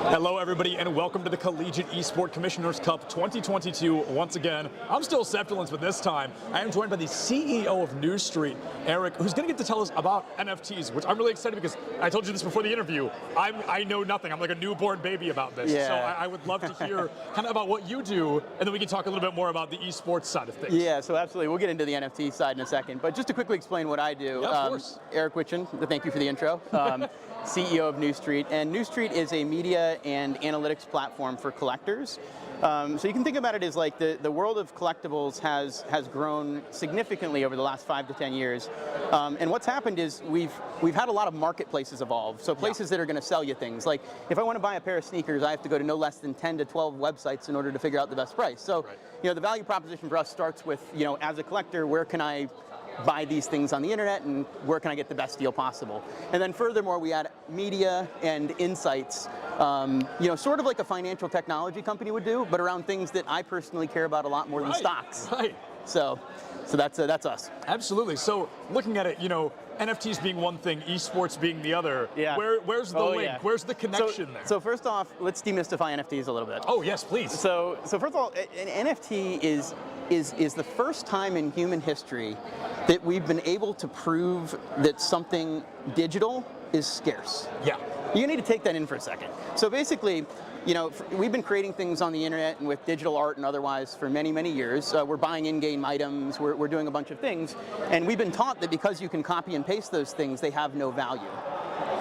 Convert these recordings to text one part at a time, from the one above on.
Hello everybody and welcome to the Collegiate Esports Commissioners Cup 2022. Once again, I'm still Septulence, but this time I am joined by the CEO of New Street, Eric, who's going to get to tell us about NFTs, which I'm really excited because I told you this before the interview. I know nothing. I'm like a newborn baby about this. Yeah. So I would love to hear kind of about what you do, and then we can talk a little bit more about the esports side of things. Yeah, so absolutely. We'll get into the NFT side in a second, but just to quickly explain what I do. Yeah, of course. Eric Witchen, thank you for the intro. CEO of New Street, and New Street is a media and analytics platform for collectors. So you can think about it as like the world of collectibles has grown significantly over the last 5 to 10 years. And what's happened is we've had a lot of marketplaces evolve. So places that are going to sell you things. Like if I want to buy a pair of sneakers, I have to go to no less than 10 to 12 websites in order to figure out the best price. So you know, the value proposition for us starts with, you know, as a collector, where can I buy these things on the internet and where can I get the best deal possible? And then furthermore, we add media and insights, you know, sort of like a financial technology company would do, but around things that I personally care about a lot more than stocks. Right. So that's us. Absolutely. So looking at it, you know, NFTs being one thing, esports being the other. Yeah. Where's the link? Yeah. Where's the connection there? So first off, let's demystify NFTs a little bit. Oh yes, please. So first of all, an NFT is the first time in human history that we've been able to prove that something digital is scarce. Yeah. You need to take that in for a second. So basically, you know, we've been creating things on the internet and with digital art and otherwise for many, many years. We're buying in-game items, we're doing a bunch of things, and we've been taught that because you can copy and paste those things, they have no value,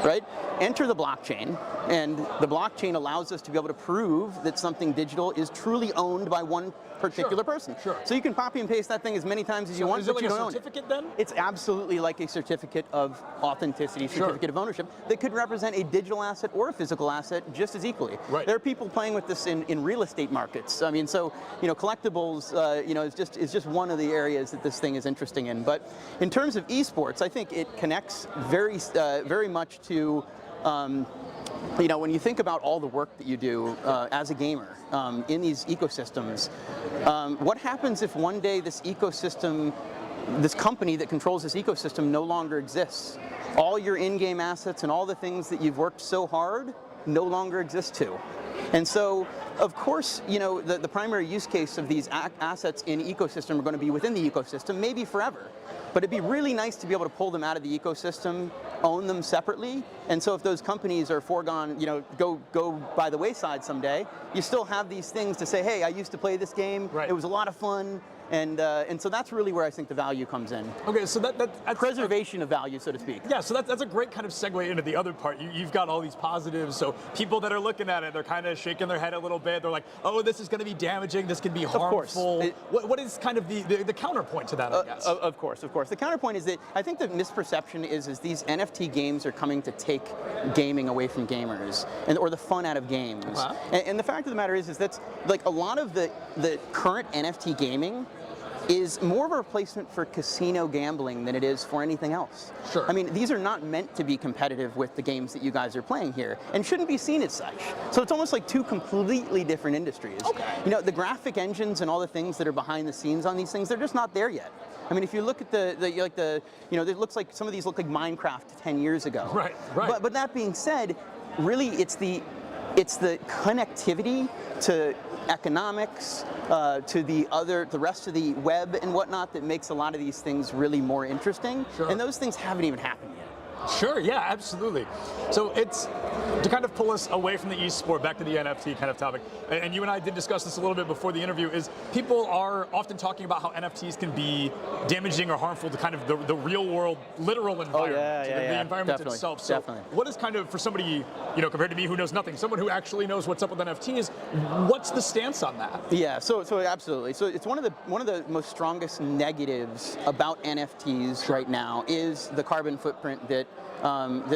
right? Enter the blockchain, and the blockchain allows us to be able to prove that something digital is truly owned by one particular person. Sure. So you can copy and paste that thing as many times as you want, but you don't own it. Is it like a certificate then? It's absolutely like a certificate of authenticity, certificate of ownership that could represent a digital asset or a physical asset just as equally. Right. There are people playing with this in real estate markets. I mean, so you know, collectibles, you know, is just one of the areas that this thing is interesting in. But in terms of esports, I think it connects very much to. You know, when you think about all the work that you do as a gamer in these ecosystems, what happens if one day this ecosystem, this company that controls this ecosystem no longer exists? All your in-game assets and all the things that you've worked so hard no longer exist too. And so, of course, you know, the primary use case of these assets in ecosystem are going to be within the ecosystem, maybe forever. But it'd be really nice to be able to pull them out of the ecosystem, own them separately, and so if those companies are foregone, you know, go by the wayside someday, you still have these things to say, hey, I used to play this game, it was a lot of fun, and so that's really where I think the value comes in. Okay, so that's preservation of value, so to speak. Yeah, so that's a great kind of segue into the other part. You've got all these positives, so people that are looking at it, they're kind of shaking their head a little bit. They're like, oh, this is going to be damaging, this can be harmful. Of course. What is kind of the counterpoint to that, I guess? Of course. The counterpoint is that I think the misperception is these NFT games are coming to take gaming away from gamers, or the fun out of games. And the fact of the matter is that's like a lot of the current NFT gaming is more of a replacement for casino gambling than it is for anything else. Sure. I mean, these are not meant to be competitive with the games that you guys are playing here, and shouldn't be seen as such. So it's almost like two completely different industries. Okay. You know, the graphic engines and all the things that are behind the scenes on these things, they're just not there yet. I mean, if you look at you know, it looks like some of these look like Minecraft 10 years ago. Right. But that being said, really, it's the connectivity to economics, to the rest of the web and whatnot that makes a lot of these things really more interesting. Sure. And those things haven't even happened yet. Sure, yeah, absolutely. So it's to kind of pull us away from the esport back to the NFT kind of topic. And you and I did discuss this a little bit before the interview, is people are often talking about how NFTs can be damaging or harmful to kind of the real world, literal environment, the environment itself. So what is kind of, for somebody, you know, compared to me who knows nothing, someone who actually knows what's up with NFTs, what's the stance on that? Yeah, so absolutely. So it's one of the most strongest negatives about NFTs right now is the carbon footprint that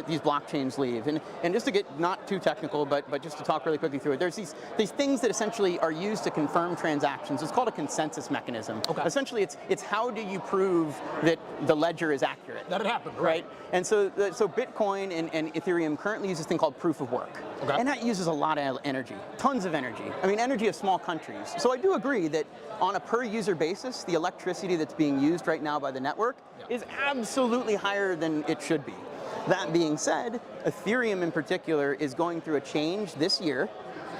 these blockchains leave. And just to get not too technical, but just to talk really quickly through it, there's these things that essentially are used to confirm transactions. It's called a consensus mechanism. Okay. Essentially, it's how do you prove that the ledger is accurate? That it happened, right? And so Bitcoin and Ethereum currently use this thing called proof of work. Okay. And that uses a lot of energy, tons of energy. I mean, energy of small countries. So I do agree that on a per user basis, the electricity that's being used right now by the network is absolutely higher than it should be. That being said, Ethereum in particular is going through a change this year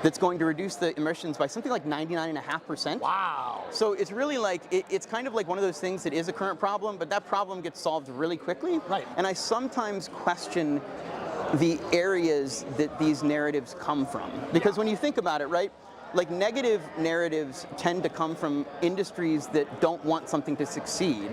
that's going to reduce the emissions by something like 99.5%. Wow. So it's really like, it's kind of like one of those things that is a current problem, but that problem gets solved really quickly. Right. And I sometimes question the areas that these narratives come from. Because when you think about it, right, like negative narratives tend to come from industries that don't want something to succeed.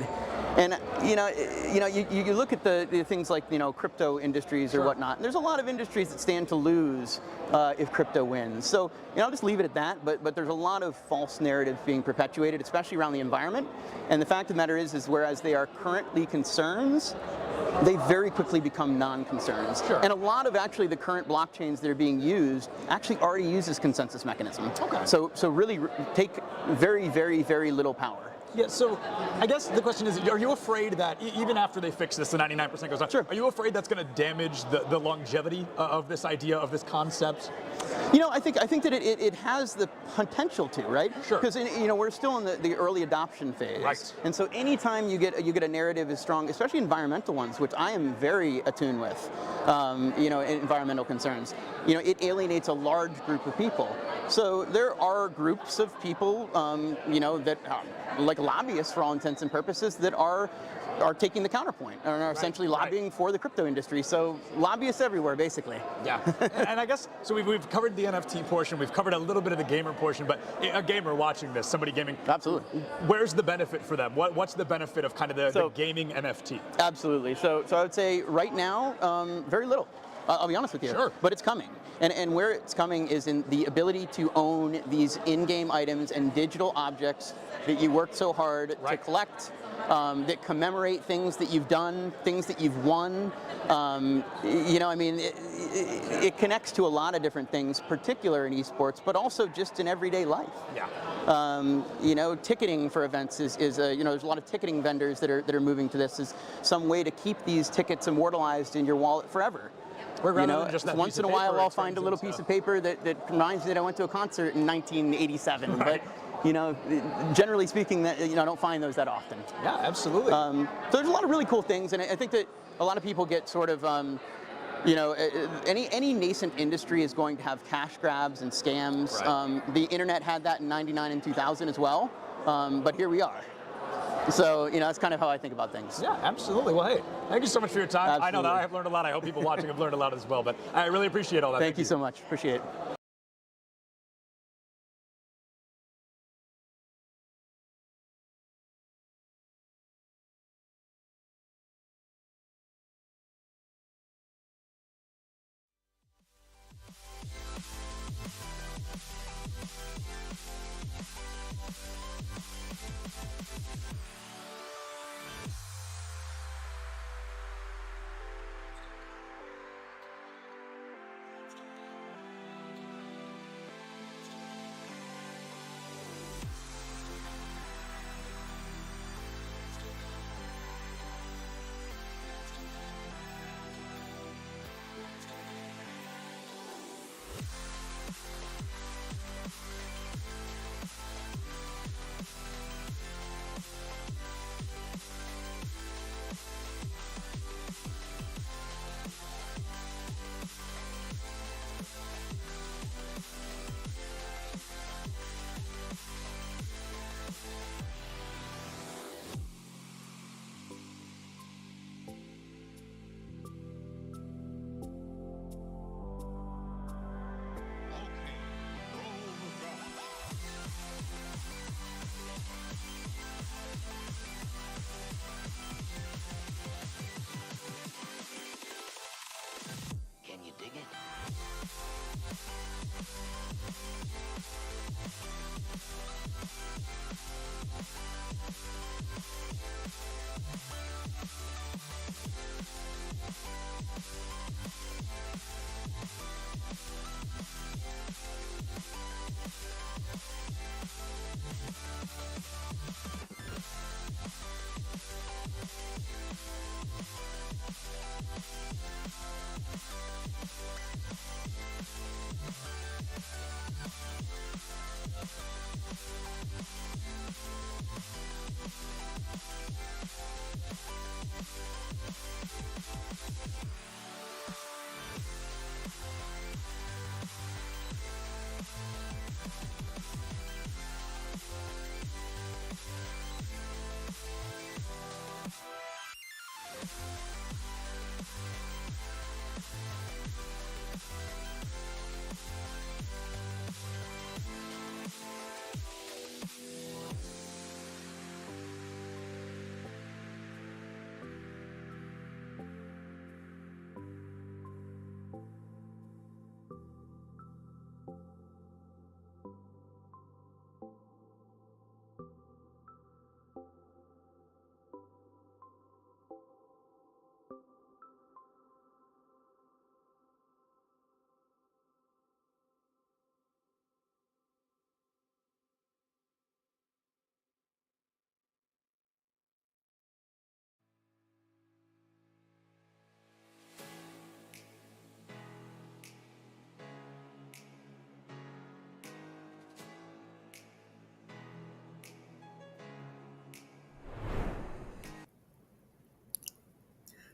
And you look at the things like crypto industries or whatnot. And there's a lot of industries that stand to lose if crypto wins. So I'll just leave it at that. But there's a lot of false narratives being perpetuated, especially around the environment. And the fact of the matter is whereas they are currently concerns, they very quickly become non-concerns. Sure. And a lot of actually the current blockchains that are being used actually already uses consensus mechanism. Okay. So really take very, very, very little power. Yeah, so I guess the question is, are you afraid that even after they fix this, the 99% goes on, Sure. Are you afraid that's going to damage the longevity of this idea, of this concept? I think that it has the potential to, right? Sure. Because we're still in the early adoption phase. Right. And so anytime you get a narrative as strong, especially environmental ones, which I am very attuned with, environmental concerns, it alienates a large group of people. So there are groups of people, that like lobbyists for all intents and purposes that are taking the counterpoint and are essentially lobbying for the crypto industry. So lobbyists everywhere, basically. Yeah, and I guess, so we've covered the NFT portion, we've covered a little bit of the gamer portion, but a gamer watching this, somebody gaming, Absolutely. Where's the benefit for them? What's the benefit of kind of the gaming NFT? Absolutely. So I would say right now, very little. I'll be honest with you. Sure. But it's coming. And where it's coming is in the ability to own these in-game items and digital objects that you worked so hard to collect, that commemorate things that you've done, things that you've won. It connects to a lot of different things, particular in esports, but also just in everyday life. Yeah. Ticketing for events is there's a lot of ticketing vendors that are moving to this as some way to keep these tickets immortalized in your wallet forever. Once in a while I'll find a little piece of paper that reminds me that I went to a concert in 1987, but generally speaking, that I don't find those that often. Yeah, absolutely. So there's a lot of really cool things, and I think that a lot of people get sort of, any nascent industry is going to have cash grabs and scams. Right. The internet had that in '99 and 2000 as well, but here we are. So, that's kind of how I think about things. Yeah, absolutely. Well, hey, thank you so much for your time. Absolutely. I know that I have learned a lot. I hope people watching have learned a lot as well, but I really appreciate all that. Thank you so much. Appreciate it.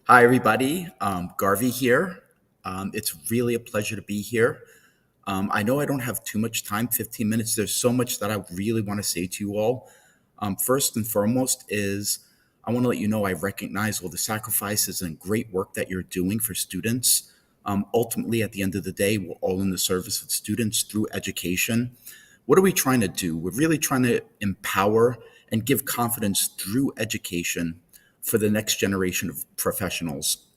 Hi, everybody. Garvey here. It's really a pleasure to be here. I know I don't have too much time, 15 minutes. There's so much that I really want to say to you all. First and foremost is I want to let you know I recognize all the sacrifices and great work that you're doing for students. Ultimately, at the end of the day, we're all in the service of students through education. What are we trying to do? We're really trying to empower and give confidence through education for the next generation of professionals.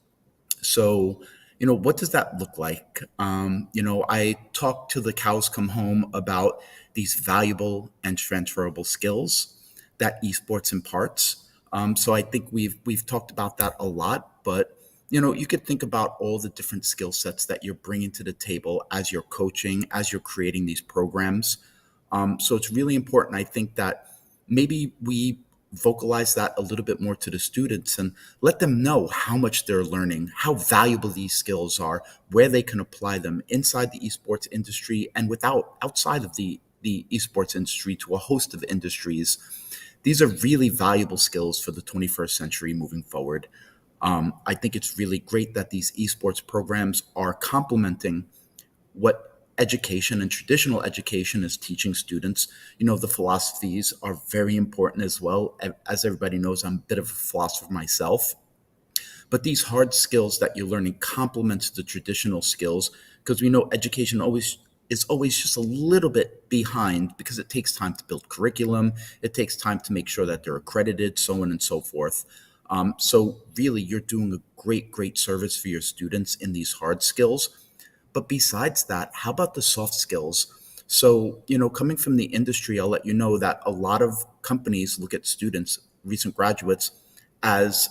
So, what does that look like? I talk till the cows come home about these valuable and transferable skills that esports imparts. So I think we've talked about that a lot, but you could think about all the different skill sets that you're bringing to the table as you're coaching, as you're creating these programs. So it's really important, I think, that maybe we vocalize that a little bit more to the students and let them know how much they're learning, how valuable these skills are, where they can apply them inside the esports industry and outside of the esports industry to a host of industries. These are really valuable skills for the 21st century moving forward. I think it's really great that these esports programs are complementing what education and traditional education is teaching students. The philosophies are very important as well. As everybody knows, I'm a bit of a philosopher myself. But these hard skills that you're learning complements the traditional skills because we know education always is always just a little bit behind because it takes time to build curriculum. It takes time to make sure that they're accredited, so on and so forth. So really, you're doing a great service for your students in these hard skills. But besides that, how about the soft skills? So, coming from the industry, I'll let you know that a lot of companies look at students, recent graduates, as,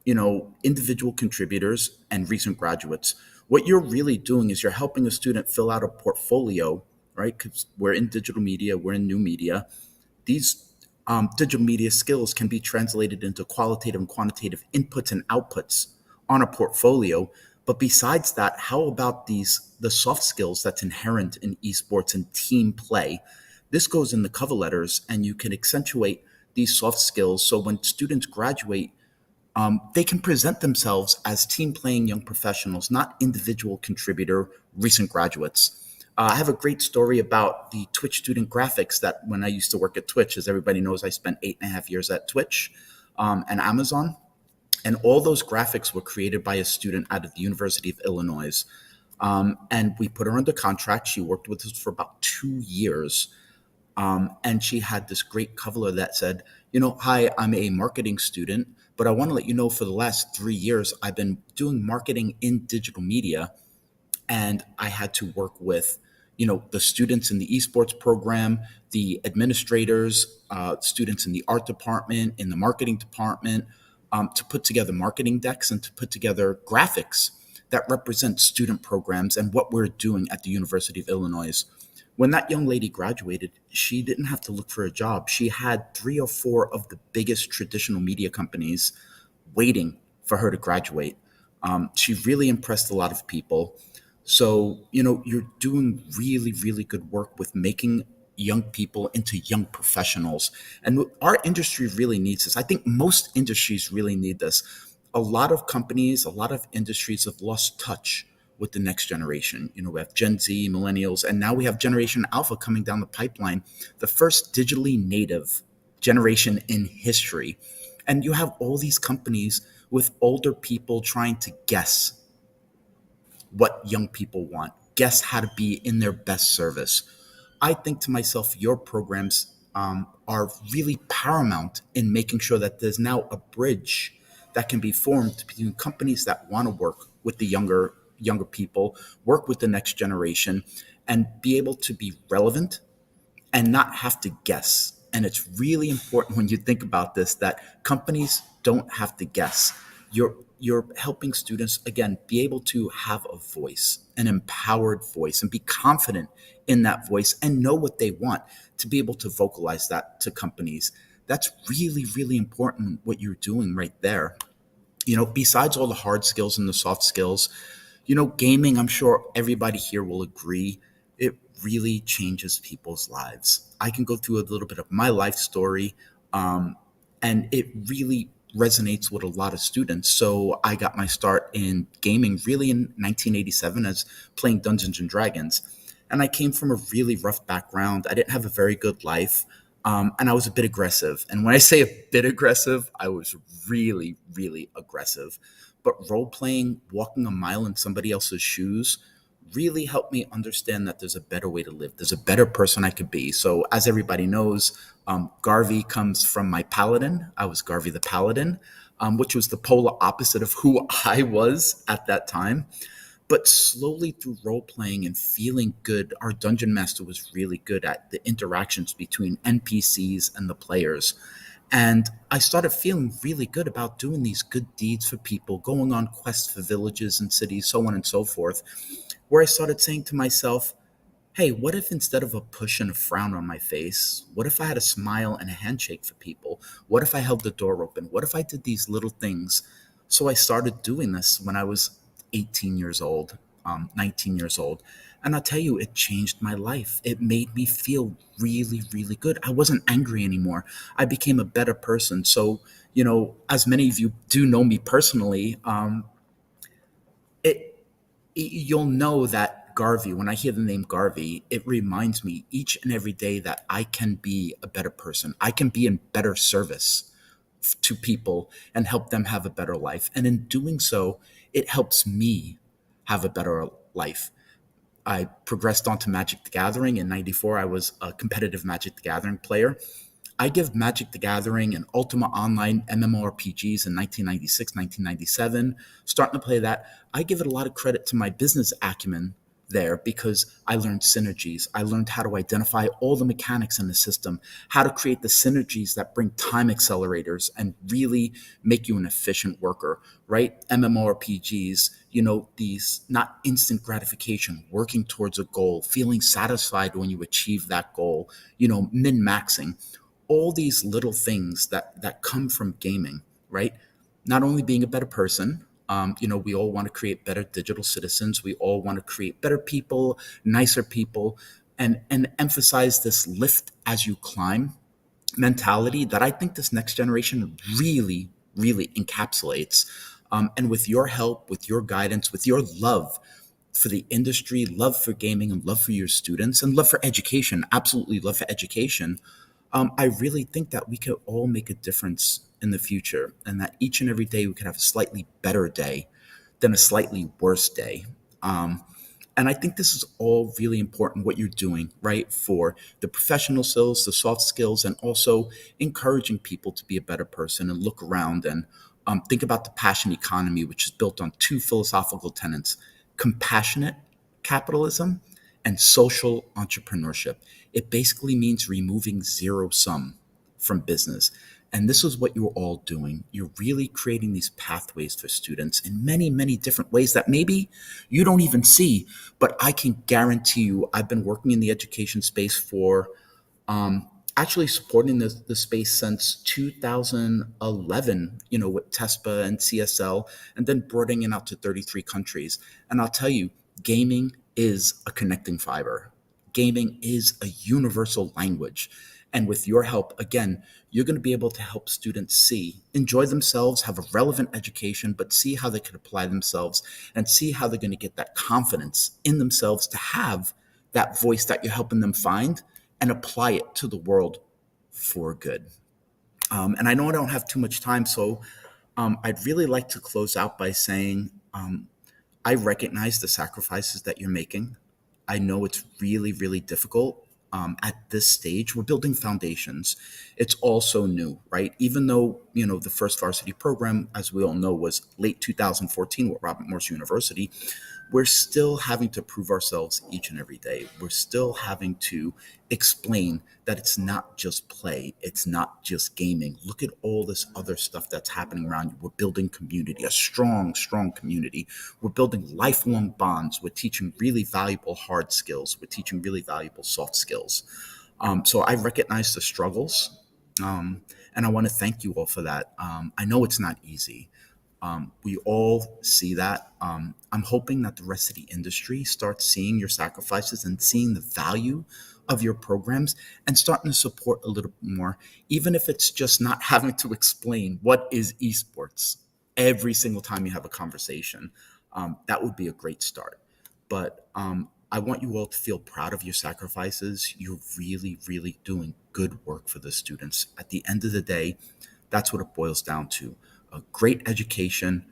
individual contributors and recent graduates. What you're really doing is you're helping a student fill out a portfolio, right? Because we're in digital media, we're in new media. These digital media skills can be translated into qualitative and quantitative inputs and outputs on a portfolio. But besides that, how about the soft skills that's inherent in esports and team play? This goes in the cover letters, and you can accentuate these soft skills. So when students graduate, they can present themselves as team playing young professionals, not individual contributor recent graduates. I have a great story about the Twitch student graphics that when I used to work at Twitch, as everybody knows, I spent 8.5 years at Twitch and Amazon. And all those graphics were created by a student out of the University of Illinois. And we put her under contract. She worked with us for about 2 years. And she had this great cover letter that said, hi, I'm a marketing student, but I want to let you know for the last 3 years, I've been doing marketing in digital media. And I had to work with, the students in the esports program, the administrators, students in the art department, in the marketing department, to put together marketing decks and to put together graphics that represent student programs and what we're doing at the University of Illinois. When that young lady graduated, she didn't have to look for a job. She had 3 or 4 of the biggest traditional media companies waiting for her to graduate. She really impressed a lot of people. So, you're doing really good work with making young people into young professionals. And our industry really needs this. I think most industries really need this. A lot of companies, a lot of industries have lost touch with the next generation. We have Gen Z, millennials, and now we have Generation Alpha coming down the pipeline, the first digitally native generation in history. And you have all these companies with older people trying to guess what young people want, guess how to be in their best service. I think to myself, your programs are really paramount in making sure that there's now a bridge that can be formed between companies that want to work with the younger people, work with the next generation, and be able to be relevant and not have to guess. And it's really important when you think about this that companies don't have to guess. you're helping students again be able to have a voice, an empowered voice, and be confident in that voice and know what they want to be able to vocalize that to companies. That's really, really important what you're doing right there. Besides all the hard skills and the soft skills, gaming, I'm sure everybody here will agree, it really changes people's lives. I can go through a little bit of my life story, and it really resonates with a lot of students. So I got my start in gaming really in 1987 as playing Dungeons and Dragons. And I came from a really rough background. I didn't have a very good life. And I was a bit aggressive. And when I say a bit aggressive, I was really, really aggressive. But role playing, walking a mile in somebody else's shoes, really helped me understand that there's a better way to live. There's a better person I could be. So as everybody knows, Garvey comes from my paladin. I was Garvey the Paladin, which was the polar opposite of who I was at that time. But slowly through role playing and feeling good, our dungeon master was really good at the interactions between NPCs and the players. And I started feeling really good about doing these good deeds for people, going on quests for villages and cities, so on and so forth, where I started saying to myself, hey, what if instead of a push and a frown on my face, what if I had a smile and a handshake for people? What if I held the door open? What if I did these little things? So I started doing this when I was 18 years old, 19 years old. And I'll tell you, it changed my life. It made me feel really, really good. I wasn't angry anymore. I became a better person. So, as many of you do know me personally, it you'll know that Garvey, when I hear the name Garvey, it reminds me each and every day that I can be a better person. I can be in better service to people and help them have a better life. And in doing so, it helps me have a better life. I progressed on to Magic the Gathering. In 94, I was a competitive Magic the Gathering player. I give Magic the Gathering and Ultima Online MMORPGs in 1996, 1997, starting to play that. I give it a lot of credit to my business acumen there because I learned synergies. I learned how to identify all the mechanics in the system, how to create the synergies that bring time accelerators and really make you an efficient worker, right? MMORPGs, these not instant gratification, working towards a goal, feeling satisfied when you achieve that goal, min-maxing. All these little things that come from gaming, right? Not only being a better person, we all want to create better digital citizens. We all want to create better people, nicer people, and emphasize this lift as you climb mentality that I think this next generation really, really encapsulates. And with your help, with your guidance, with your love for the industry, love for gaming, and love for your students, and love for education, absolutely love for education, I really think that we could all make a difference in the future, and that each and every day we could have a slightly better day than a slightly worse day. And I think this is all really important, what you're doing, right? For the professional skills, the soft skills, and also encouraging people to be a better person and look around and think about the passion economy, which is built on two philosophical tenets: compassionate capitalism and social entrepreneurship. It basically means removing zero sum from business. And this is what you're all doing. You're really creating these pathways for students in many, many different ways that maybe you don't even see. But I can guarantee you, I've been working in the education space for actually supporting the space since 2011, with TESPA and CSL, and then broadening it out to 33 countries. And I'll tell you, gaming is a connecting fiber. Gaming is a universal language. And with your help, again, you're going to be able to help students enjoy themselves, have a relevant education, but see how they can apply themselves and see how they're going to get that confidence in themselves to have that voice that you're helping them find and apply it to the world for good. And I know I don't have too much time, so I'd really like to close out by saying I recognize the sacrifices that you're making. I know it's really, really difficult. At this stage, we're building foundations. It's all so new, right? Even though, the first varsity program, as we all know, was late 2014 with Robert Morris University, we're still having to prove ourselves each and every day. We're still having to explain that it's not just play, it's not just gaming. Look at all this other stuff that's happening around you. We're building community, a strong, strong community. We're building lifelong bonds. We're teaching really valuable hard skills. We're teaching really valuable soft skills. So I recognize the struggles, and I want to thank you all for that. I know it's not easy. We all see that. I'm hoping that the rest of the industry starts seeing your sacrifices and seeing the value of your programs and starting to support a little more, even if it's just not having to explain what is esports every single time you have a conversation. That would be a great start. But I want you all to feel proud of your sacrifices. You're really, really doing good work for the students. At the end of the day, that's what it boils down to. A great education,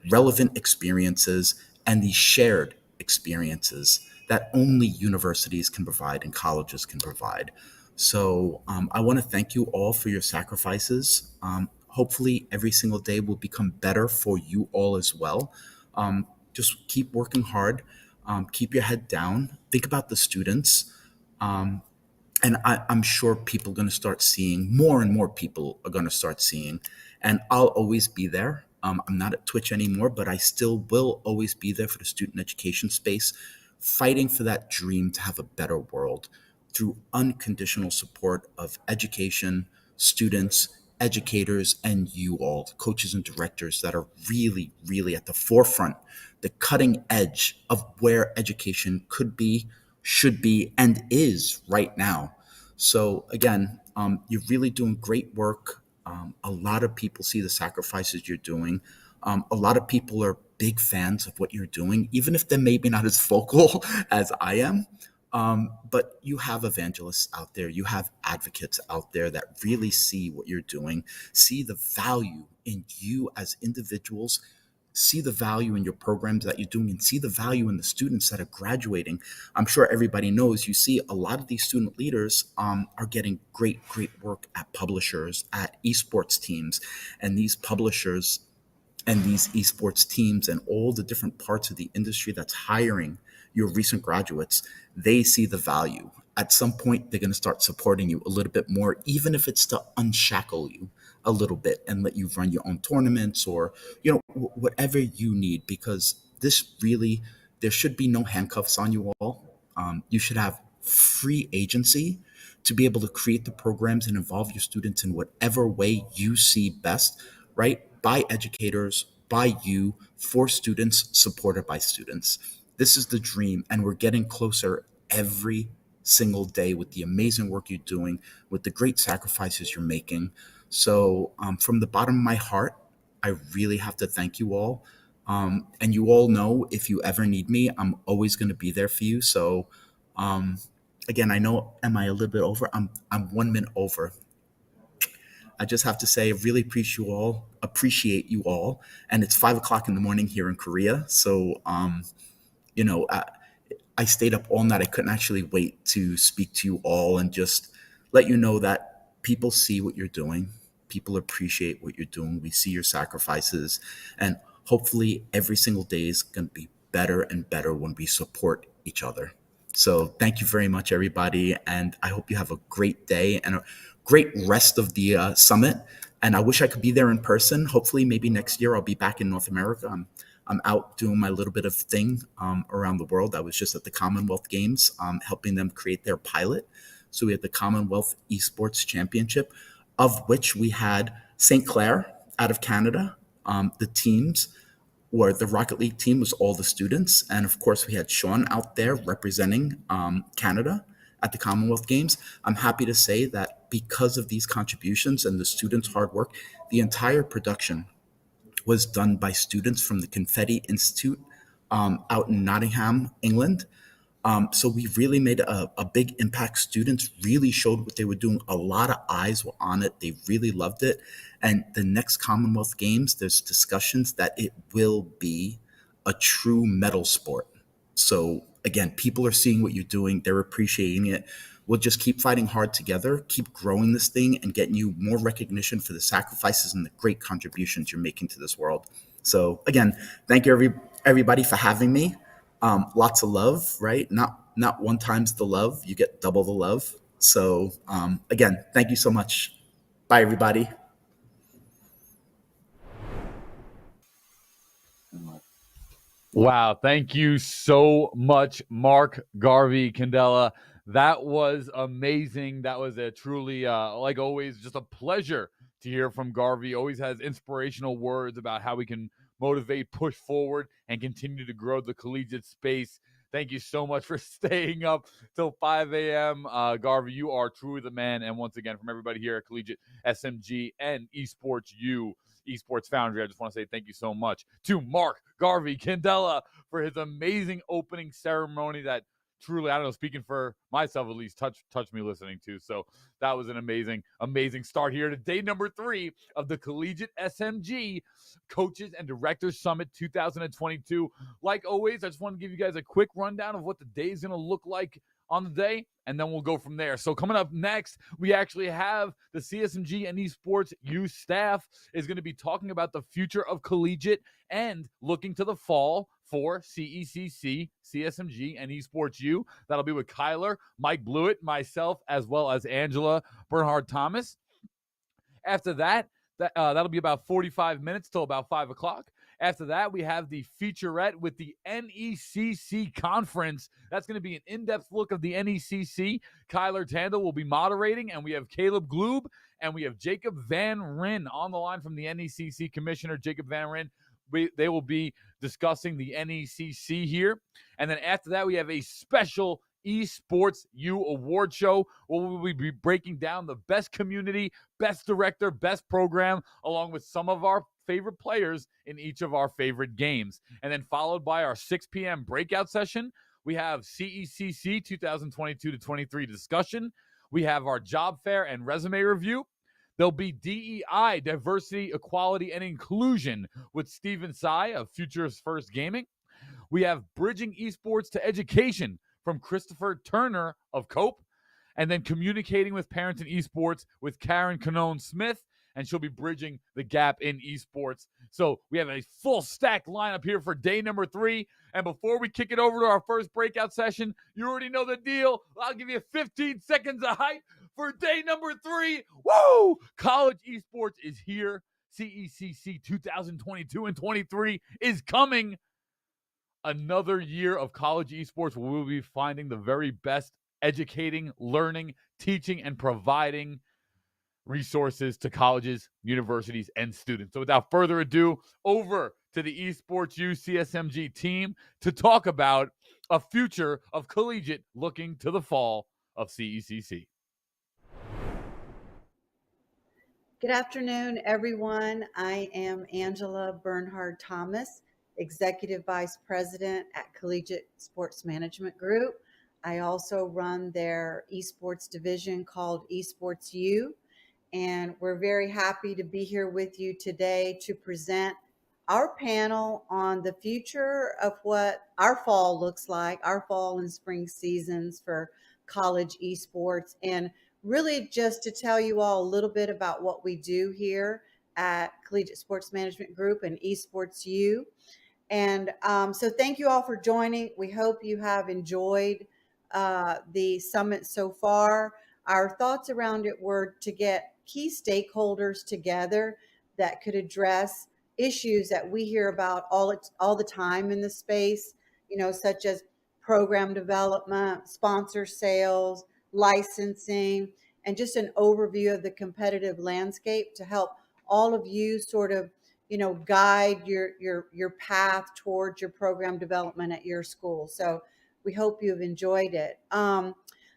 relevant experiences, and these shared experiences that only universities can provide and colleges can provide. So I want to thank you all for your sacrifices. Hopefully every single day will become better for you all as well. Just keep working hard. Keep your head down. Think about the students. And I'm sure people are going to start seeing, more and more people are going to start seeing, and I'll always be there. I'm not at Twitch anymore, but I still will always be there for the student education space, fighting for that dream to have a better world through unconditional support of education, students, educators, and you all, the coaches and directors that are really, really at the forefront, the cutting edge of where education could be, should be, and is right now. So again, you're really doing great work. A lot of people see the sacrifices you're doing. A lot of people are big fans of what you're doing, even if they're maybe not as vocal as I am. But you have evangelists out there, you have advocates out there that really see what you're doing, see the value in you as individuals, see the value in your programs that you're doing, and see the value in the students that are graduating. I'm sure everybody knows, you see a lot of these student leaders are getting great work at publishers, at esports teams, and these publishers and these esports teams and all the different parts of the industry that's hiring your recent graduates, they see the value. At some point, they're going to start supporting you a little bit more, even if it's to unshackle you a little bit and let you run your own tournaments or, whatever you need, because this really, there should be no handcuffs on you all. You should have free agency to be able to create the programs and involve your students in whatever way you see best, right? By educators, by you, for students, supported by students. This is the dream, and we're getting closer every single day with the amazing work you're doing, with the great sacrifices you're making. So from the bottom of my heart, I really have to thank you all. And you all know, if you ever need me, I'm always going to be there for you. So again, I know, am I a little bit over? I'm 1 minute over. I just have to say, I really appreciate you all. And it's 5 o'clock in the morning here in Korea. So, I stayed up all night. I couldn't actually wait to speak to you all and just let you know that people see what you're doing. People appreciate what you're doing. We see your sacrifices. And hopefully every single day is going to be better and better when we support each other. So thank you very much, everybody. And I hope you have a great day and a great rest of the summit. And I wish I could be there in person. Hopefully, maybe next year I'll be back in North America. I'm out doing my little bit of thing around the world. I was just at the Commonwealth Games, helping them create their pilot. So we had the Commonwealth Esports Championship, of which we had St. Clair out of Canada. The teams were, the Rocket League team was all the students. And of course, we had Sean out there representing Canada at the Commonwealth Games. I'm happy to say that because of these contributions and the students' hard work, the entire production was done by students from the Confetti Institute out in Nottingham, England. So we really made a big impact. Students really showed what they were doing. A lot of eyes were on it. They really loved it. And the next Commonwealth Games, there's discussions that it will be a true medal sport. So again, people are seeing what you're doing. They're appreciating it. We'll just keep fighting hard together, keep growing this thing and getting you more recognition for the sacrifices and the great contributions you're making to this world. So again, thank you everybody for having me. lots of love, right? Not one times the love, you get double the love. So again, thank you so much. Bye, everybody. Wow, thank you so much, Mark Garvey Candela. That was amazing. That was a truly, like always, just a pleasure to hear from Garvey. Always has inspirational words about how we can motivate, push forward, and continue to grow the collegiate space. Thank you so much for staying up till 5 a.m. Garvey, you are truly the man. And once again, from everybody here at Collegiate, SMG, and EsportsU, Esports Foundry, I just want to say thank you so much to Mark Garvey Candela for his amazing opening ceremony that truly, I don't know, speaking for myself at least, touched me listening to. So that was an amazing start here to day number 3 of the Collegiate SMG Coaches and Directors Summit 2022. Like always, I just want to give you guys a quick rundown of what the day is going to look like on the day, and then we'll go from there. So coming up next, we actually have the CSMG and EsportsU's staff is going to be talking about the future of collegiate and looking to the fall for CECC, CSMG, and EsportsU. That'll be with Kyler, Mike Blewett, myself, as well as Angela Bernhard Thomas. After that, that'll be about 45 minutes till about 5 o'clock. After that, we have the featurette with the NECC conference. That's going to be an in-depth look of the NECC. Kyler Tandel will be moderating, and we have Caleb Gloob, and we have Jacob Van Ryn on the line from the NECC Commissioner, Jacob Van Ryn. They will be discussing the NECC here. And then after that, we have a special EsportsU award show where we will be breaking down the best community, best director, best program, along with some of our favorite players in each of our favorite games. And then followed by our 6 p.m. breakout session, we have CECC 2022-23 discussion. We have our job fair and resume review. There'll be DEI, Diversity, Equality, and Inclusion with Stephen Tsai of Futures First Gaming. We have Bridging Esports to Education from Christopher Turner of COPE. And then Communicating with Parents in Esports with Karen Canone-Smith, and she'll be bridging the gap in esports. So we have a full stack lineup here for day number 3. And before we kick it over to our first breakout session, you already know the deal. I'll give you 15 seconds of hype for day number 3. Woo! College esports is here. CECC 2022 and 23 is coming. Another year of college esports where we'll be finding the very best educating, learning, teaching, and providing resources to colleges, universities, and students. So without further ado, over to the EsportsU CSMG team to talk about a future of collegiate looking to the fall of CECC. Good afternoon, everyone. I am Angela Bernhard Thomas, Executive Vice President at Collegiate Sports Management Group. I also run their esports division called EsportsU, and we're very happy to be here with you today to present our panel on the future of what our fall looks like, our fall and spring seasons for college esports, and really just to tell you all a little bit about what we do here at Collegiate Sports Management Group and EsportsU. And so thank you all for joining. We hope you have enjoyed the summit so far. Our thoughts around it were to get key stakeholders together that could address issues that we hear about all the time in the space, such as program development, sponsor sales, licensing, and just an overview of the competitive landscape to help all of you sort of guide your path towards your program development at your school. So we hope you've enjoyed it.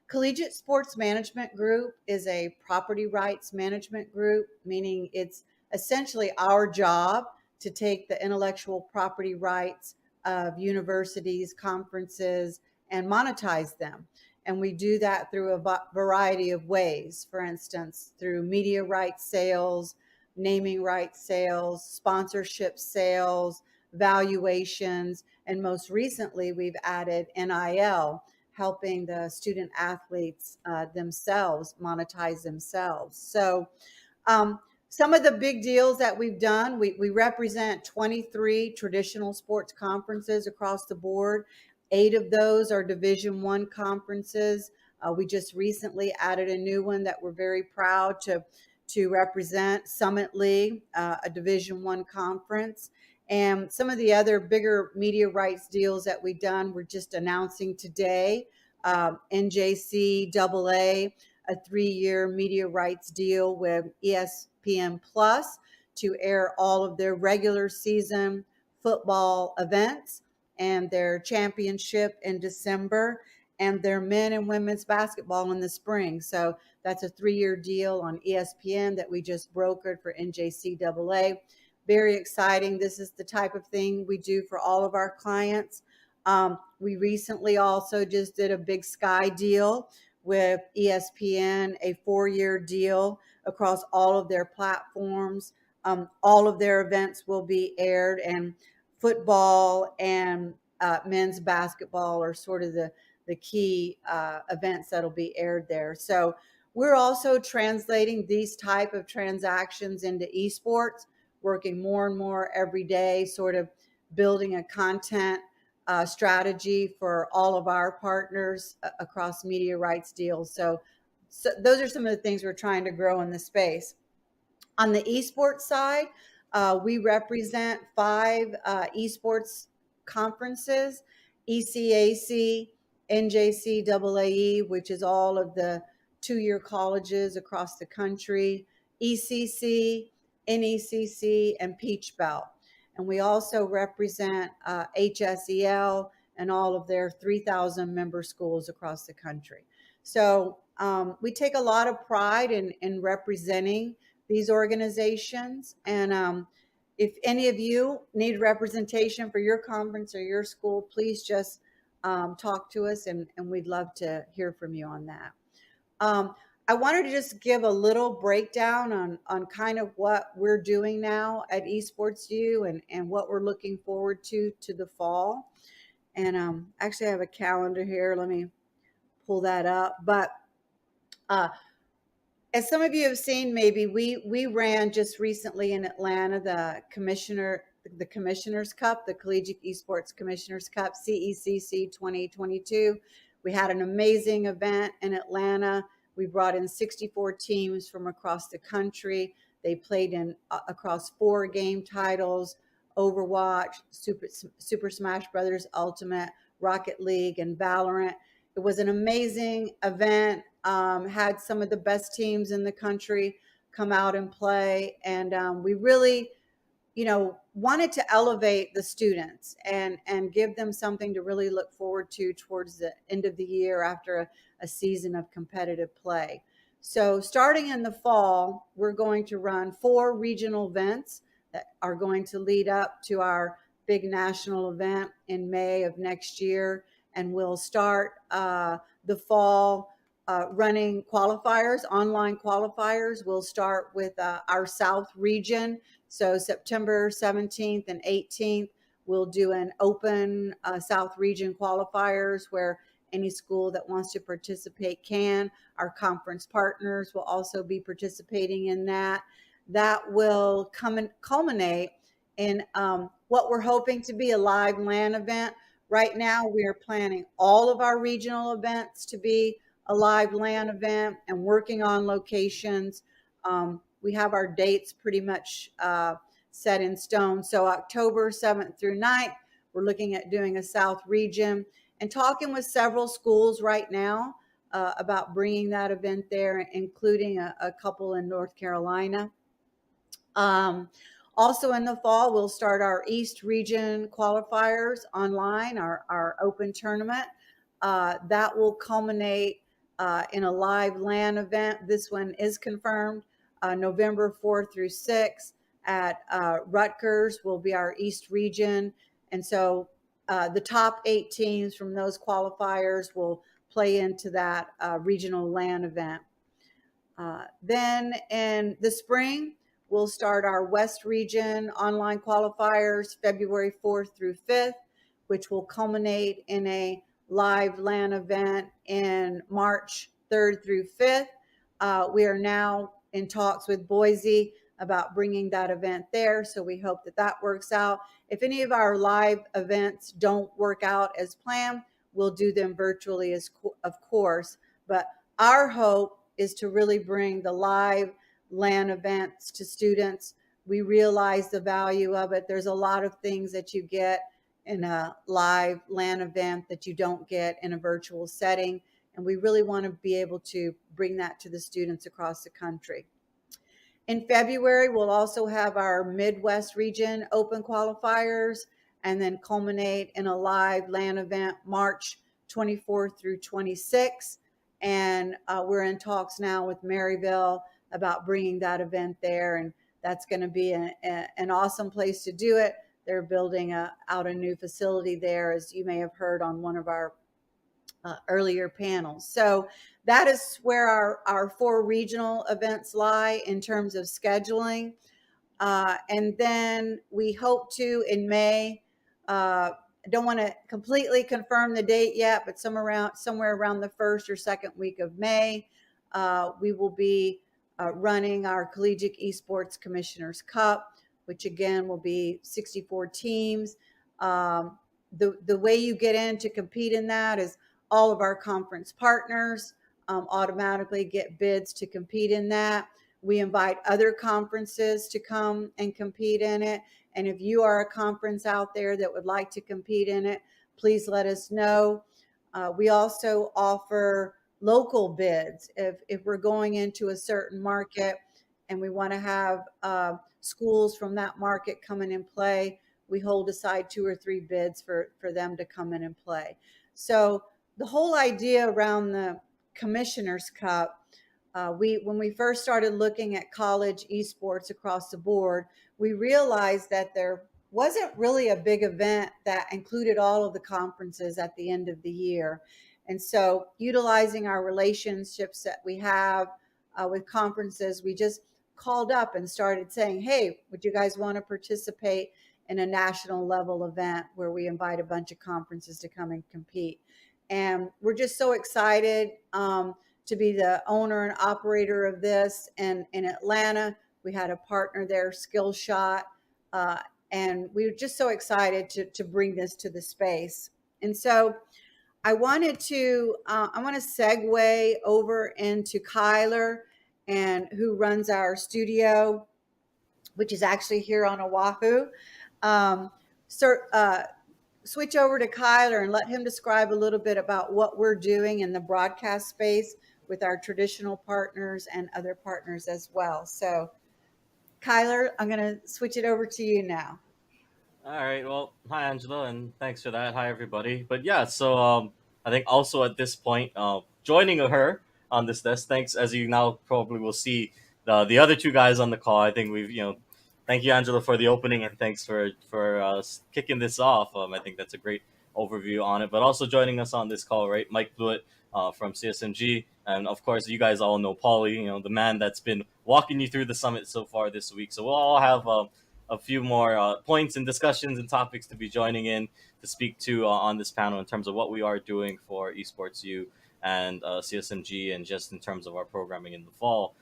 Collegiate Sports Management Group is a property rights management group, meaning it's essentially our job to take the intellectual property rights of universities, conferences, and monetize them. And we do that through a variety of ways. For instance, through media rights sales, naming rights sales, sponsorship sales, valuations, and most recently we've added NIL, helping the student athletes themselves monetize themselves. So some of the big deals that we've done, we represent 23 traditional sports conferences across the board. 8 of those are Division I conferences. We just recently added a new one that we're very proud to represent, Summit League, a Division I conference. And some of the other bigger media rights deals that we've done, we're just announcing today. NJCAA, a 3-year media rights deal with ESPN Plus to air all of their regular season football events and their championship in December and their men and women's basketball in the spring. So that's a 3-year deal on ESPN that we just brokered for NJCAA. Very exciting. This is the type of thing we do for all of our clients. We recently also just did a Big Sky deal with ESPN, a 4-year deal across all of their platforms. All of their events will be aired, and football and men's basketball are sort of the key events that'll be aired there. So we're also translating these type of transactions into esports, working more and more every day, sort of building a content strategy for all of our partners across media rights deals. So those are some of the things we're trying to grow in the space. On the esports side, we represent 5 esports conferences: ECAC, NJCAA, which is all of the 2-year colleges across the country, ECC, NECC, and Peach Belt. And we also represent HSEL and all of their 3,000 member schools across the country. So we take a lot of pride in representing these organizations. And if any of you need representation for your conference or your school, please just talk to us, and we'd love to hear from you on that. I wanted to just give a little breakdown on kind of what we're doing now at EsportsU and what we're looking forward to the fall. And actually I have a calendar here. Let me pull that up. But as some of you have seen, maybe we ran just recently in Atlanta the Commissioner's Cup, the Collegiate Esports Commissioner's Cup, CECC 2022. We had an amazing event in Atlanta. We brought in 64 teams from across the country. They played in across 4 game titles: Overwatch, Super Smash Brothers Ultimate, Rocket League, and Valorant. It was an amazing event. Had some of the best teams in the country come out and play. And we really, wanted to elevate the students and give them something to really look forward to towards the end of the year after a season of competitive play. So starting in the fall, we're going to run 4 regional events that are going to lead up to our big national event in May of next year. And we'll start the fall running qualifiers, online qualifiers. We'll start with our South region. So September 17th and 18th, we'll do an open South region qualifiers where any school that wants to participate can. Our conference partners will also be participating in that. That will culminate in what we're hoping to be a live LAN event. Right now, we are planning all of our regional events to be a live LAN event and working on locations. We have our dates pretty much set in stone. So October 7th through 9th, we're looking at doing a South region and talking with several schools right now about bringing that event there, including a couple in North Carolina. Also in the fall, we'll start our East region qualifiers online, our open tournament. That will culminate in a live LAN event. This one is confirmed. November 4th through 6th at Rutgers will be our East region. And so the top 8 teams from those qualifiers will play into that regional LAN event. Then in the spring, we'll start our West region online qualifiers February 4th through 5th, which will culminate in a live LAN event in March 3rd through 5th. We are now in talks with Boise about bringing that event there. So we hope that that works out. If any of our live events don't work out as planned, we'll do them virtually, of course. But our hope is to really bring the live LAN events to students. We realize the value of it. There's a lot of things that you get in a live LAN event that you don't get in a virtual setting. And we really want to be able to bring that to the students across the country. In February, we'll also have our Midwest region open qualifiers and then culminate in a live LAN event March 24th through 26th. And we're in talks now with Maryville about bringing that event there. And that's going to be an awesome place to do it. They're building out a new facility there, as you may have heard on one of our earlier panels. So that is where our 4 regional events lie in terms of scheduling. And then we hope to in May, I don't want to completely confirm the date yet, but somewhere around the first or second week of May, we will be running our Collegiate Esports Commissioners Cup, which again will be 64 teams. The way you get in to compete in that is all of our conference partners automatically get bids to compete in that. We invite other conferences to come and compete in it. And if you are a conference out there that would like to compete in it, please let us know. We also offer local bids. If we're going into a certain market and we want to have schools from that market come in and play, we hold aside 2 or 3 bids for them to come in and play. So the whole idea around the Commissioners Cup, when we first started looking at college esports across the board, we realized that there wasn't really a big event that included all of the conferences at the end of the year. And so utilizing our relationships that we have with conferences, we just called up and started saying, hey, would you guys want to participate in a national level event where we invite a bunch of conferences to come and compete? And we're just so excited to be the owner and operator of this. And in Atlanta, we had a partner there, Skillshot, and we were just so excited to bring this to the space. And so I want to segue over into Kyler, and who runs our studio, which is actually here on Oahu. Switch over to Kyler and let him describe a little bit about what we're doing in the broadcast space with our traditional partners and other partners as well. So, Kyler, I'm going to switch it over to you now. All right. Well, hi Angela, and thanks for that. Hi everybody. But yeah, so I think also at this point, joining her on this desk, thanks as you now probably will see the other 2 guys on the call. I think we've thank you Angela for the opening, and thanks for kicking this off. I think that's a great overview on it. But also joining us on this call, right, Mike Blewett from CSMG, and of course you guys all know Paulie, the man that's been walking you through the summit so far this week. So we'll all have a few more points and discussions and topics to be joining in to speak to on this panel in terms of what we are doing for EsportsU and CSMG, and just in terms of our programming in the fall,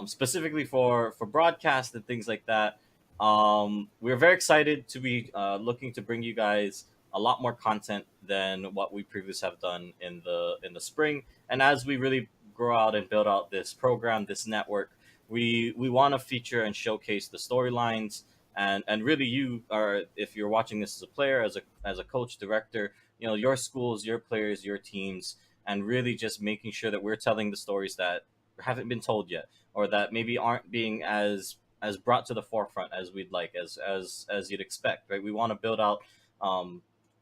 specifically for broadcast and things like that. We're very excited to be looking to bring you guys a lot more content than what we previously have done in the spring. And as we really grow out and build out this program, this network, we want to feature and showcase the storylines. And really, you are, if you're watching this as a player, as a coach, director, your schools, your players, your teams, and really just making sure that we're telling the stories that haven't been told yet, or that maybe aren't being as brought to the forefront as we'd like, as you'd expect, right? We want to build out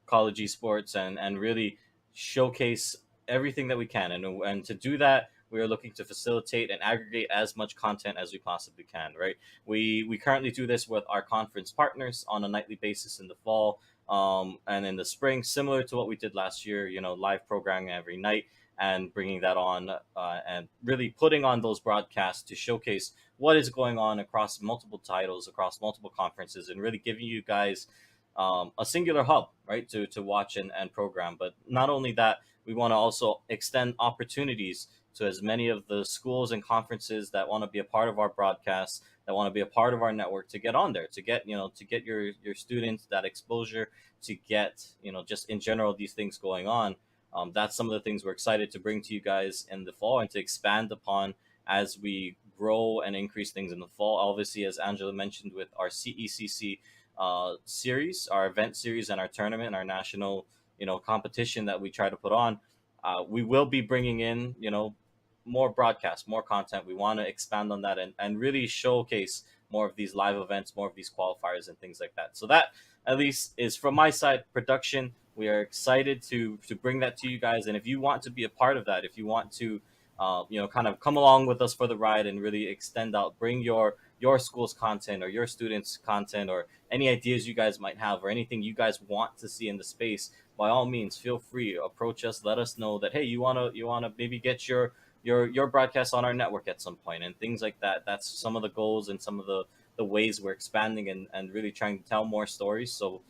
college esports and really showcase everything that we can, and to do that, we are looking to facilitate and aggregate as much content as we possibly can, right? We currently do this with our conference partners on a nightly basis in the fall, and in the spring, similar to what we did last year, live programming every night, and bringing that on and really putting on those broadcasts to showcase what is going on across multiple titles, across multiple conferences, and really giving you guys a singular hub, right, to watch and program. But not only that, we want to also extend opportunities to as many of the schools and conferences that want to be a part of our broadcast, that want to be a part of our network, to get on there, to get your students that exposure, to get just in general these things going on. That's some of the things we're excited to bring to you guys in the fall and to expand upon as we grow and increase things in the fall. Obviously, as Angela mentioned, with our CECC series, our event series, and our tournament, our national competition that we try to put on, we will be bringing in more broadcasts, more content. We want to expand on that and really showcase more of these live events, more of these qualifiers and things like that. So that at least is from my side, production. We are excited to bring that to you guys. And if you want to be a part of that, if you want to kind of come along with us for the ride and really extend out, bring your school's content or your students' content or any ideas you guys might have or anything you guys want to see in the space, by all means, feel free, approach us, let us know that, hey, you wanna maybe get your broadcast on our network at some point and things like that. That's some of the goals and some of the ways we're expanding and really trying to tell more stories. So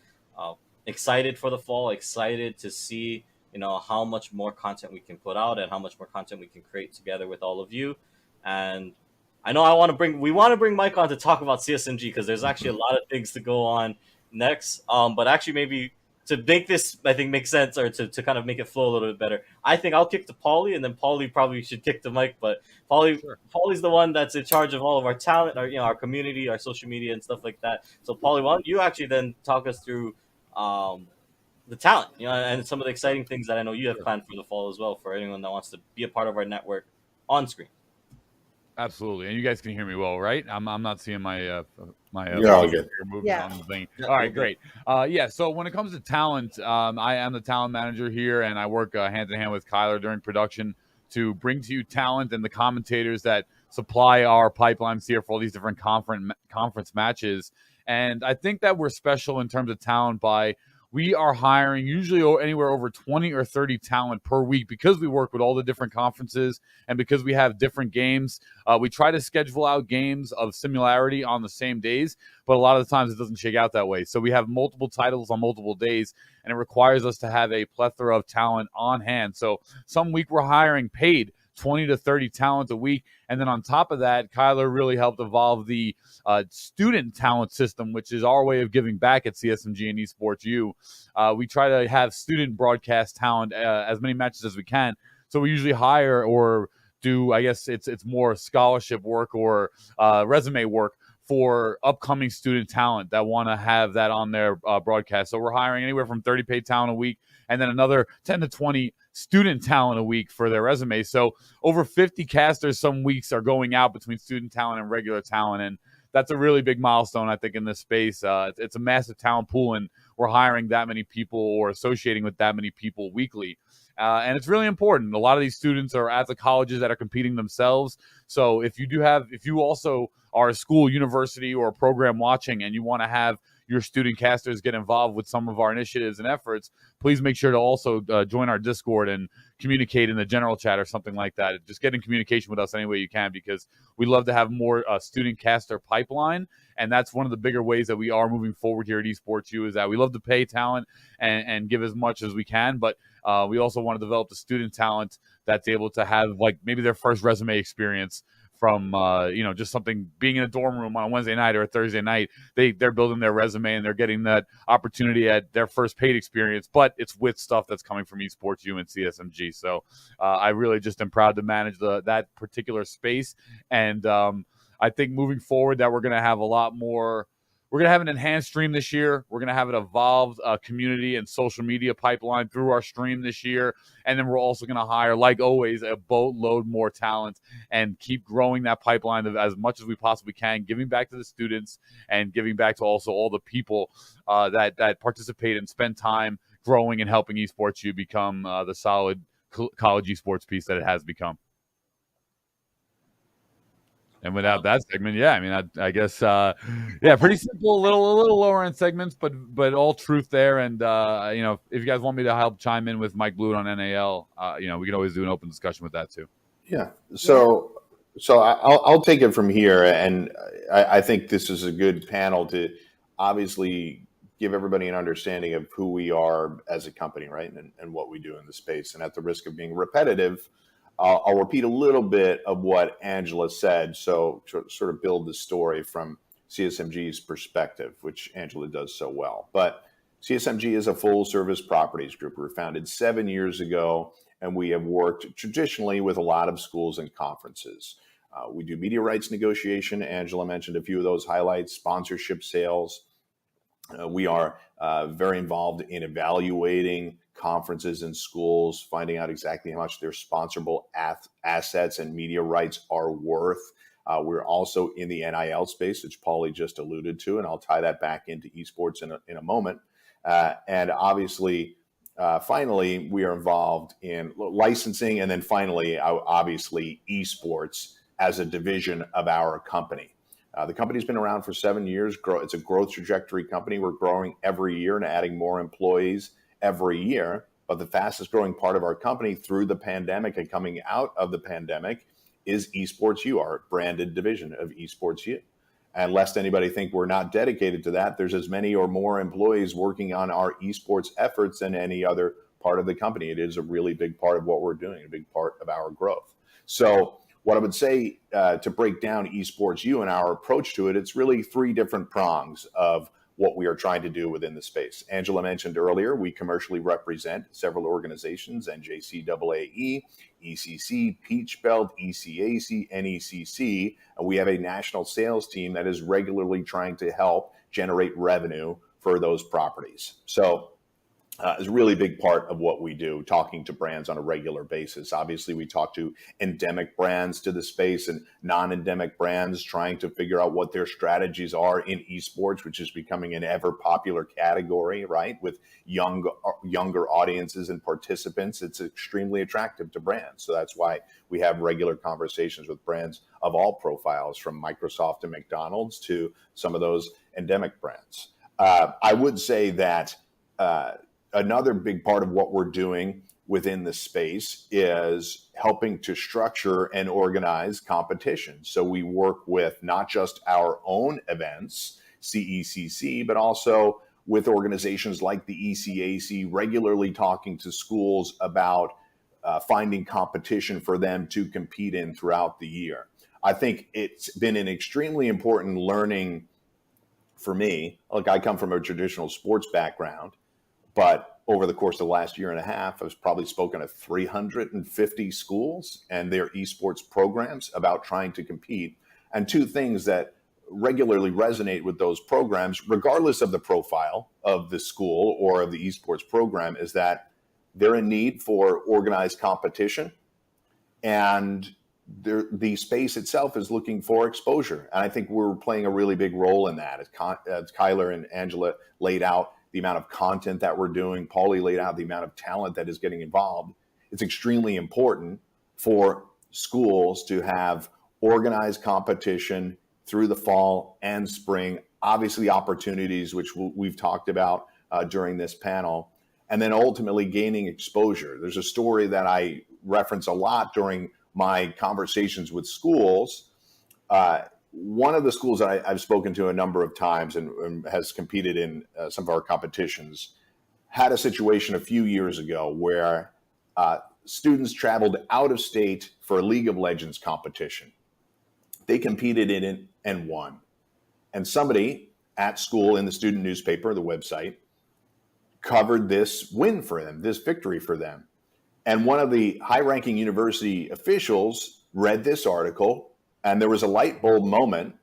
excited for the fall, excited to see how much more content we can put out and how much more content we can create together with all of you. And I know we want to bring Mike on to talk about CSMG because there's actually a lot of things to go on next. But actually maybe to make this, I think, make sense, or to kind of make it flow a little bit better, I think I'll kick to Paulie, and then Paulie probably should kick to Mike. But Paulie's the one that's in charge of all of our talent, our community, our social media, and stuff like that. So Paulie, why don't you actually then talk us through the talent, and some of the exciting things that I know you have planned for the fall as well, for anyone that wants to be a part of our network on screen. Absolutely, and you guys can hear me well, right? I'm not seeing my You're all good. movement on the thing. All right, great. So when it comes to talent, I am the talent manager here, and I work hand in hand with Kyler during production to bring to you talent and the commentators that supply our pipelines here for all these different conference matches. And I think that we're special in terms of talent by we are hiring usually anywhere over 20 or 30 talent per week because we work with all the different conferences and because we have different games. We try to schedule out games of similarity on the same days, but a lot of the times it doesn't shake out that way. So we have multiple titles on multiple days, and it requires us to have a plethora of talent on hand. So some week we're hiring paid 20 to 30 talent a week. And then on top of that, Kyler really helped evolve the student talent system, which is our way of giving back at CSMG and EsportsU. We try to have student broadcast talent as many matches as we can. So we usually hire or do, I guess it's more scholarship work or resume work for upcoming student talent that want to have that on their broadcast. So we're hiring anywhere from 30 paid talent a week and then another 10 to 20 student talent a week for their resume. So over 50 casters some weeks are going out between student talent and regular talent. And that's a really big milestone, I think, in this space. It's a massive talent pool, and we're hiring that many people or associating with that many people weekly. And it's really important. A lot of these students are at the colleges that are competing themselves. So if you also are a school, university, or a program watching and you want to have your student casters get involved with some of our initiatives and efforts, please make sure to also join our Discord and communicate in the general chat or something like that. Just get in communication with us any way you can, because we love to have more student caster pipeline. And that's one of the bigger ways that we are moving forward here at EsportsU, is that we love to pay talent and give as much as we can, but we also want to develop the student talent that's able to have like maybe their first resume experience from just something, being in a dorm room on a Wednesday night or a Thursday night. They're building their resume and they're getting that opportunity at their first paid experience, but it's with stuff that's coming from EsportsU and CSMG. So I really just am proud to manage that particular space. And I think moving forward that we're going to have a lot more. We're going to have an enhanced stream this year. We're going to have an evolved community and social media pipeline through our stream this year. And then we're also going to hire, like always, a boatload more talent and keep growing that pipeline as much as we possibly can, giving back to the students and giving back to also all the people that participate and spend time growing and helping EsportsU become the solid college esports piece that it has become. And without that segment, I guess, pretty simple, a little lower end segments, but all truth there. And if you guys want me to help chime in with Mike Blewett on NAL, we can always do an open discussion with that too. Yeah. So I'll take it from here, and I think this is a good panel to obviously give everybody an understanding of who we are as a company, right, and what we do in the space. And at the risk of being repetitive, I'll repeat a little bit of what Angela said, so sort of build the story from CSMG's perspective, which Angela does so well. But CSMG is a full-service properties group. We were founded 7 years ago, and we have worked traditionally with a lot of schools and conferences. We do media rights negotiation. Angela mentioned a few of those highlights, sponsorship sales. We are very involved in evaluating conferences and schools, finding out exactly how much their sponsorable assets and media rights are worth. We're also in the NIL space, which Paulie just alluded to, and I'll tie that back into esports in a moment. And obviously, finally, we are involved in licensing, and then finally, obviously, esports as a division of our company. The company's been around for 7 years. It's a growth trajectory company. We're growing every year and adding more employees every year. But the fastest growing part of our company through the pandemic and coming out of the pandemic is EsportsU, our branded division of EsportsU. And lest anybody think we're not dedicated to that, there's as many or more employees working on our esports efforts than any other part of the company. It is a really big part of what we're doing, a big part of our growth. So what I would say to break down EsportsU and our approach to it, it's really three different prongs of what we are trying to do within the space. Angela mentioned earlier, we commercially represent several organizations, NJCAA, ECC, Peach Belt, ECAC, NECC, and we have a national sales team that is regularly trying to help generate revenue for those properties. So is a really big part of what we do, talking to brands on a regular basis. Obviously, we talk to endemic brands to the space and non-endemic brands, trying to figure out what their strategies are in esports, which is becoming an ever popular category, right? With younger audiences and participants, it's extremely attractive to brands. So that's why we have regular conversations with brands of all profiles, from Microsoft and McDonald's to some of those endemic brands. I would say that another big part of what we're doing within the space is helping to structure and organize competition. So we work with not just our own events, CECC, but also with organizations like the ECAC, regularly talking to schools about finding competition for them to compete in throughout the year. I think it's been an extremely important learning for me. Look, I come from a traditional sports background, but over the course of the last year and a half, I've probably spoken to 350 schools and their esports programs about trying to compete. And two things that regularly resonate with those programs, regardless of the profile of the school or of the esports program, is that they're in need for organized competition, and the space itself is looking for exposure. And I think we're playing a really big role in that. As Kyler and Angela laid out, the amount of content that we're doing, Paulie laid out the amount of talent that is getting involved. It's extremely important for schools to have organized competition through the fall and spring, obviously opportunities, which we've talked about during this panel, and then ultimately gaining exposure. There's a story that I reference a lot during my conversations with schools. One of the schools that I've spoken to a number of times and has competed in some of our competitions had a situation a few years ago where students traveled out of state for a League of Legends competition. They competed in it and won. And somebody at school in the student newspaper, the website, covered this win for them, this victory for them. And one of the high-ranking university officials read this article, and there was a light bulb moment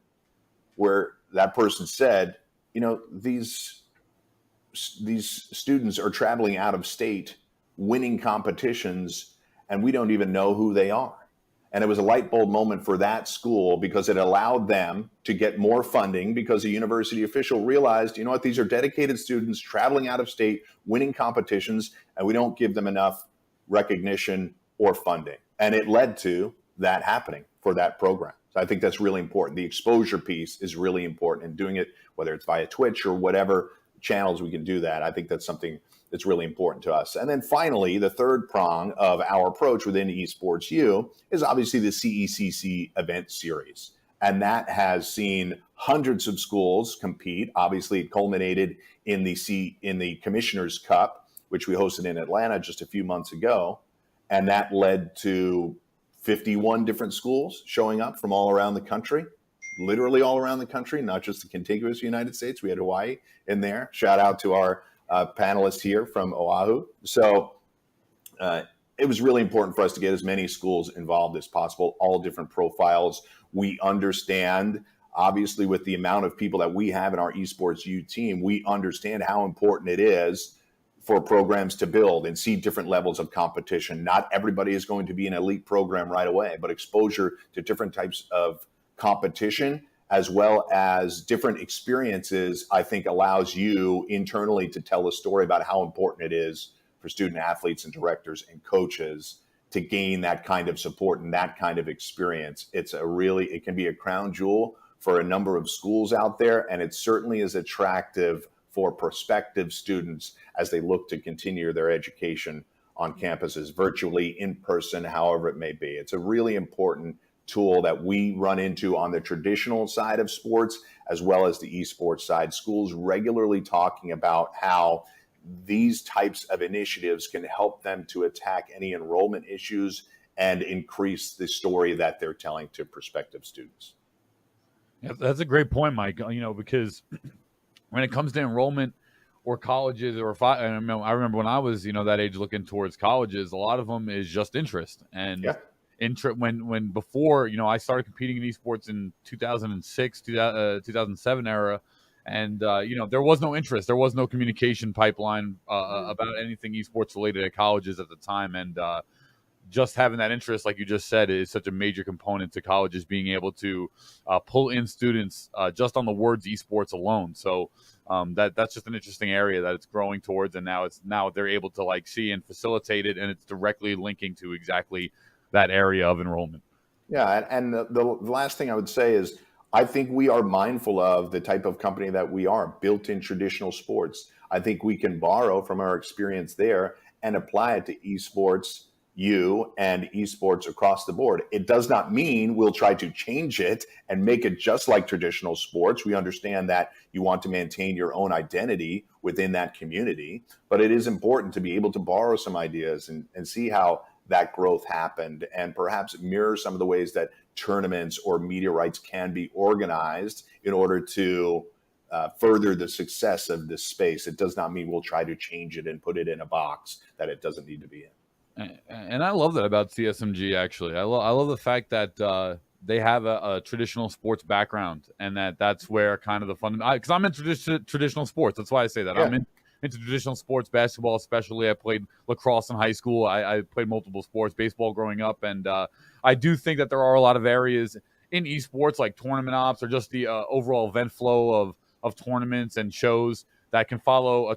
where that person said, you know, these students are traveling out of state, winning competitions, and we don't even know who they are. And it was a light bulb moment for that school because it allowed them to get more funding, because a university official realized, you know what, these are dedicated students traveling out of state, winning competitions, and we don't give them enough recognition or funding. And it led to that happening for that program. So I think that's really important. The exposure piece is really important, and doing it, whether it's via Twitch or whatever channels we can do that, I think that's something that's really important to us. And then finally, the third prong of our approach within EsportsU is obviously the CECC event series. And that has seen hundreds of schools compete. Obviously, it culminated in the Commissioner's Cup, which we hosted in Atlanta just a few months ago. And that led to 51 different schools showing up from all around the country, literally all around the country, not just the contiguous United States. We had Hawaii in there. Shout out to our panelists here from Oahu. So it was really important for us to get as many schools involved as possible, all different profiles. We understand, obviously, with the amount of people that we have in our EsportsU team, we understand how important it is for programs to build and see different levels of competition. Not everybody is going to be an elite program right away, but exposure to different types of competition as well as different experiences, I think allows you internally to tell a story about how important it is for student athletes and directors and coaches to gain that kind of support and that kind of experience. It can be a crown jewel for a number of schools out there, and it certainly is attractive for prospective students as they look to continue their education on campuses, virtually, in person, however it may be. It's a really important tool that we run into on the traditional side of sports as well as the esports side. Schools regularly talking about how these types of initiatives can help them to attack any enrollment issues and increase the story that they're telling to prospective students. Yeah, that's a great point, Mike. Because when it comes to enrollment or colleges, I remember when I was, that age looking towards colleges, a lot of them is just interest. And when before, I started competing in esports in 2006, 2007 era. And, there was no interest. There was no communication pipeline about anything esports related at colleges at the time. And just having that interest, like you just said, is such a major component to colleges being able to pull in students just on the words esports alone. So that's just an interesting area that it's growing towards. And now they're able to see and facilitate it. And it's directly linking to exactly that area of enrollment. Yeah. And the last thing I would say is, I think we are mindful of the type of company that we are, built in traditional sports. I think we can borrow from our experience there and apply it to EsportsU and esports across the board. It does not mean we'll try to change it and make it just like traditional sports. We understand that you want to maintain your own identity within that community, but it is important to be able to borrow some ideas and see how that growth happened and perhaps mirror some of the ways that tournaments or media rights can be organized in order to further the success of this space. It does not mean we'll try to change it and put it in a box that it doesn't need to be in. And I love that about CSMG, actually. I love the fact that they have a traditional sports background, and that's where kind of the fun, because I'm in traditional sports. That's why I say that. Yeah. I'm into traditional sports, basketball especially. I played lacrosse in high school. I played multiple sports, baseball growing up, and I do think that there are a lot of areas in esports, like tournament ops or just the overall event flow of tournaments and shows that can follow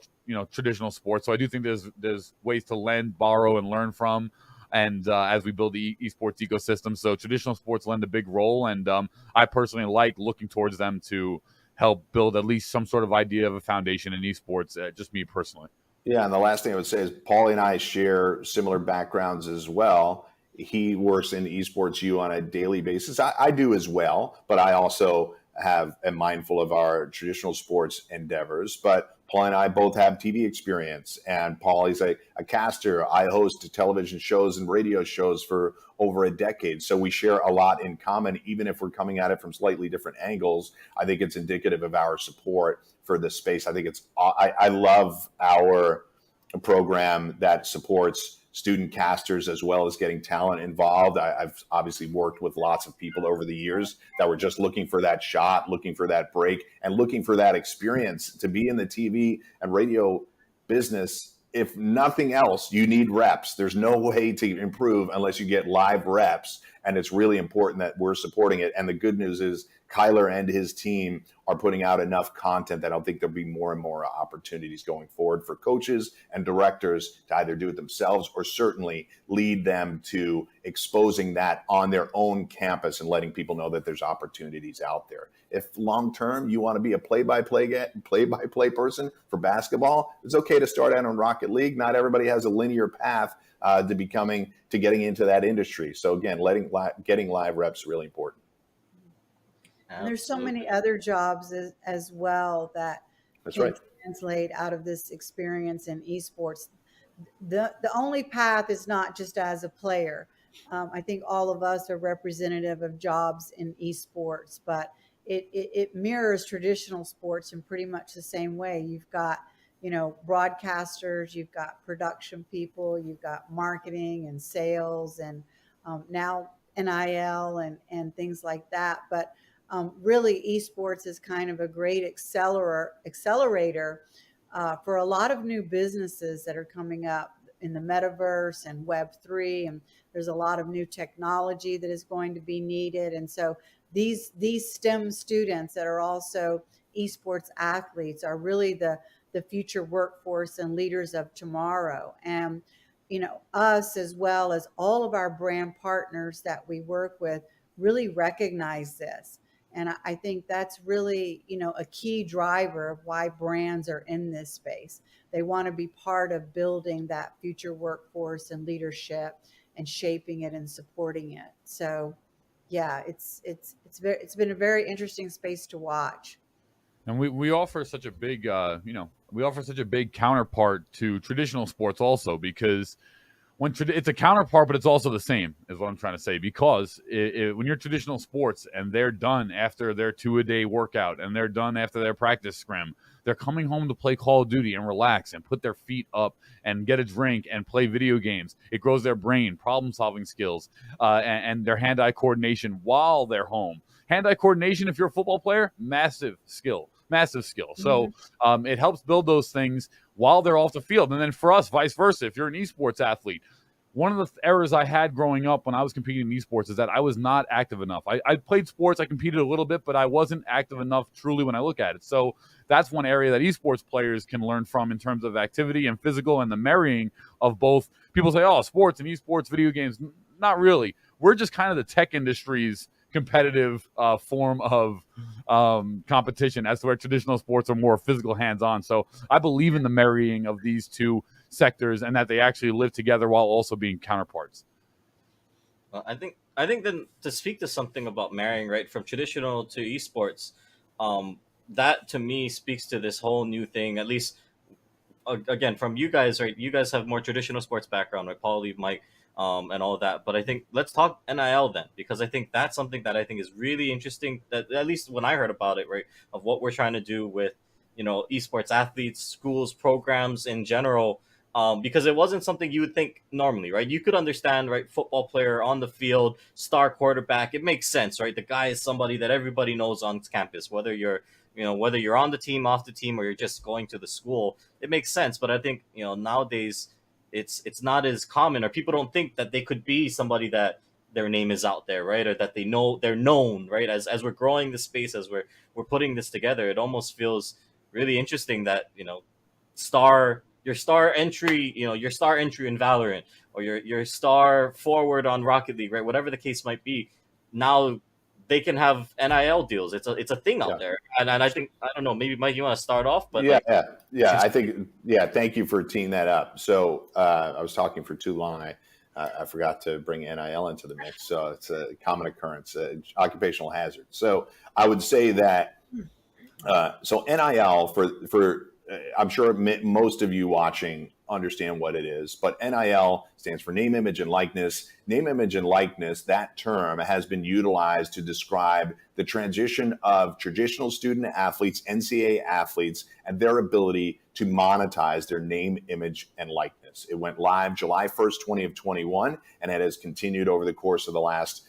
traditional sports. So I do think there's ways to lend, borrow, and learn from, and as we build the esports ecosystem. So traditional sports lend a big role, and I personally like looking towards them to help build at least some sort of idea of a foundation in esports, just me personally. Yeah, and the last thing I would say is Paulie and I share similar backgrounds as well. He works in EsportsU on a daily basis. I do as well, but I also am mindful of our traditional sports endeavors. But Paul and I both have TV experience, and Paulie's a caster. I host television shows and radio shows for over a decade. So we share a lot in common, even if we're coming at it from slightly different angles. I think it's indicative of our support for this space. I think I love our program that supports student casters as well as getting talent involved. I've obviously worked with lots of people over the years that were just looking for that shot, looking for that break, and looking for that experience to be in the TV and radio business. If nothing else, you need reps. There's no way to improve unless you get live reps. And it's really important that we're supporting it. And the good news is Kyler and his team are putting out enough content that I think there'll be more and more opportunities going forward for coaches and directors to either do it themselves or certainly lead them to exposing that on their own campus and letting people know that there's opportunities out there. If long-term you want to be a play-by-play person for basketball, it's okay to start out in Rocket League. Not everybody has a linear path to getting into that industry. So again, getting live reps is really important. And there's so many other jobs as well that can translate out of this experience in esports. The only path is not just as a player. I think all of us are representative of jobs in esports, but it mirrors traditional sports in pretty much the same way. You've got, broadcasters, you've got production people, you've got marketing and sales, and now NIL and things like that. But really, esports is kind of a great accelerator for a lot of new businesses that are coming up in the metaverse and Web3, and there's a lot of new technology that is going to be needed. And so these STEM students that are also esports athletes are really the future workforce and leaders of tomorrow. And us, as well as all of our brand partners that we work with, really recognize this. And I think that's really, a key driver of why brands are in this space. They want to be part of building that future workforce and leadership and shaping it and supporting it. So, yeah, it's been a very interesting space to watch. And we offer such a big, we offer such a big counterpart to traditional sports also, because it's a counterpart, but it's also the same, is what I'm trying to say. Because when you're traditional sports and they're done after their 2-a-day workout and they're done after their practice scrim, they're coming home to play Call of Duty and relax and put their feet up and get a drink and play video games. It grows their brain, problem-solving skills, and their hand-eye coordination while they're home. Hand-eye coordination, if you're a football player, massive skill. So it helps build those things while they're off the field. And then for us, vice versa, if you're an esports athlete, one of the errors I had growing up when I was competing in esports is that I was not active enough. I played sports, I competed a little bit, but I wasn't active enough truly when I look at it. So that's one area that esports players can learn from in terms of activity and physical and the marrying of both. People say, oh, sports and esports, video games. Not really. We're just kind of the tech industry's competitive form of competition, as to where traditional sports are more physical, hands-on. So I believe in the marrying of these two sectors and that they actually live together while also being counterparts. I think then, to speak to something about marrying, right, from traditional to esports, that to me speaks to this whole new thing. At least, again, from you guys, right? You guys have more traditional sports background, right? Paul, Mike, and all of that. But I think let's talk NIL then, because I think that's something that I think is really interesting. That at least when I heard about it, right, of what we're trying to do with esports athletes, schools, programs in general. Because it wasn't something you would think normally, right? You could understand, right? Football player on the field, star quarterback. It makes sense, right? The guy is somebody that everybody knows on campus, whether you're on the team, off the team, or you're just going to the school. It makes sense. But I think, nowadays it's not as common, or people don't think that they could be somebody that their name is out there, right? Or that they're known, right? As we're growing the space, as we're putting this together, it almost feels really interesting that, your star entry in Valorant, or your star forward on Rocket League, right? Whatever the case might be, now they can have NIL deals. It's a thing out there, and I think, I don't know, maybe Mike, you want to start off, but I think thank you for teeing that up. So I was talking for too long. I forgot to bring NIL into the mix, so it's a common occurrence, occupational hazard. So I would say that so NIL for I'm sure most of you watching understand what it is, but NIL stands for name, image, and likeness. Name, image, and likeness, that term has been utilized to describe the transition of traditional student athletes, NCAA athletes, and their ability to monetize their name, image, and likeness. It went live July 1st, 2021, and it has continued over the course of the last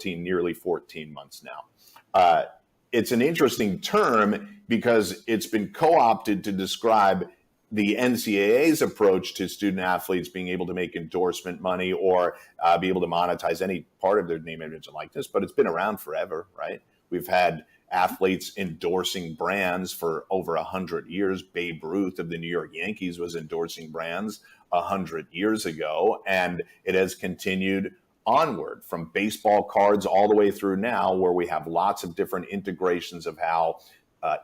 nearly 14 months now. It's an interesting term because it's been co-opted to describe the NCAA's approach to student athletes being able to make endorsement money or be able to monetize any part of their name, image, and likeness. But it's been around forever, right? We've had athletes endorsing brands for over 100 years. Babe Ruth of the New York Yankees was endorsing brands 100 years ago, and it has continued onward from baseball cards all the way through now, where we have lots of different integrations of how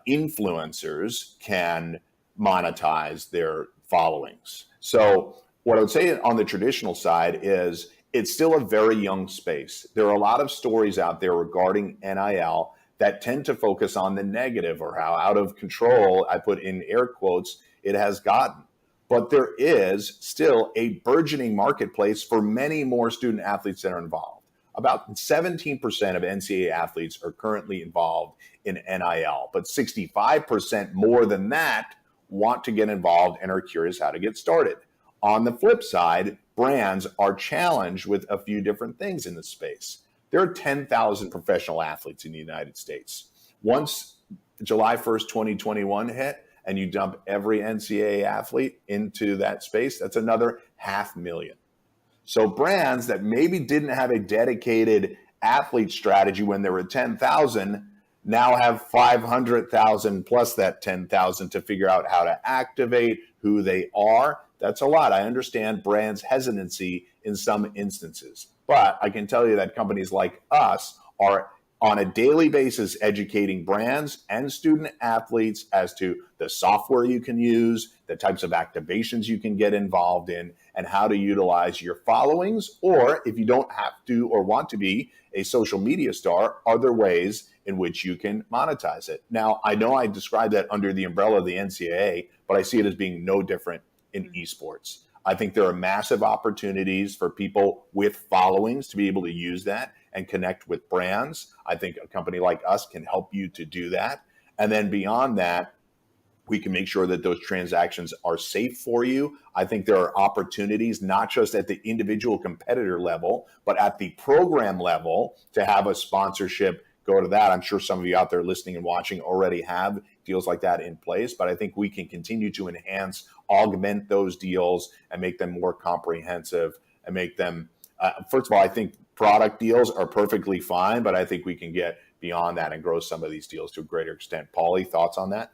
influencers can monetize their followings. So what I would say on the traditional side is it's still a very young space. There are a lot of stories out there regarding NIL that tend to focus on the negative, or how out of control, I put in air quotes, it has gotten. but there is still a burgeoning marketplace for many more student athletes that are involved. About 17% of NCAA athletes are currently involved in NIL, but 65% more than that want to get involved and are curious how to get started. On the flip side, brands are challenged with a few different things in the space. There are 10,000 professional athletes in the United States. Once July 1st, 2021 hit, and you dump every NCAA athlete into that space, that's another 500,000. So brands that maybe didn't have a dedicated athlete strategy when there were 10,000 now have 500,000 plus that 10,000 to figure out how to activate who they are. That's a lot. I understand brands' hesitancy in some instances, but I can tell you that companies like us are on a daily basis educating brands and student athletes as to the software you can use, the types of activations you can get involved in, and how to utilize your followings, or if you don't have to or want to be a social media star, are there ways in which you can monetize it? Now, I know I described that under the umbrella of the NCAA, but I see it as being no different in esports. I think there are massive opportunities for people with followings to be able to use that and connect with brands. I think a company like us can help you to do that. And then beyond that, we can make sure that those transactions are safe for you. I think there are opportunities, not just at the individual competitor level, but at the program level to have a sponsorship go to that. I'm sure some of you out there listening and watching already have deals like that in place, but I think we can continue to enhance, augment those deals and make them more comprehensive and make them, first of all, I think product deals are perfectly fine, but I think we can get beyond that and grow some of these deals to a greater extent. Paulie, thoughts on that?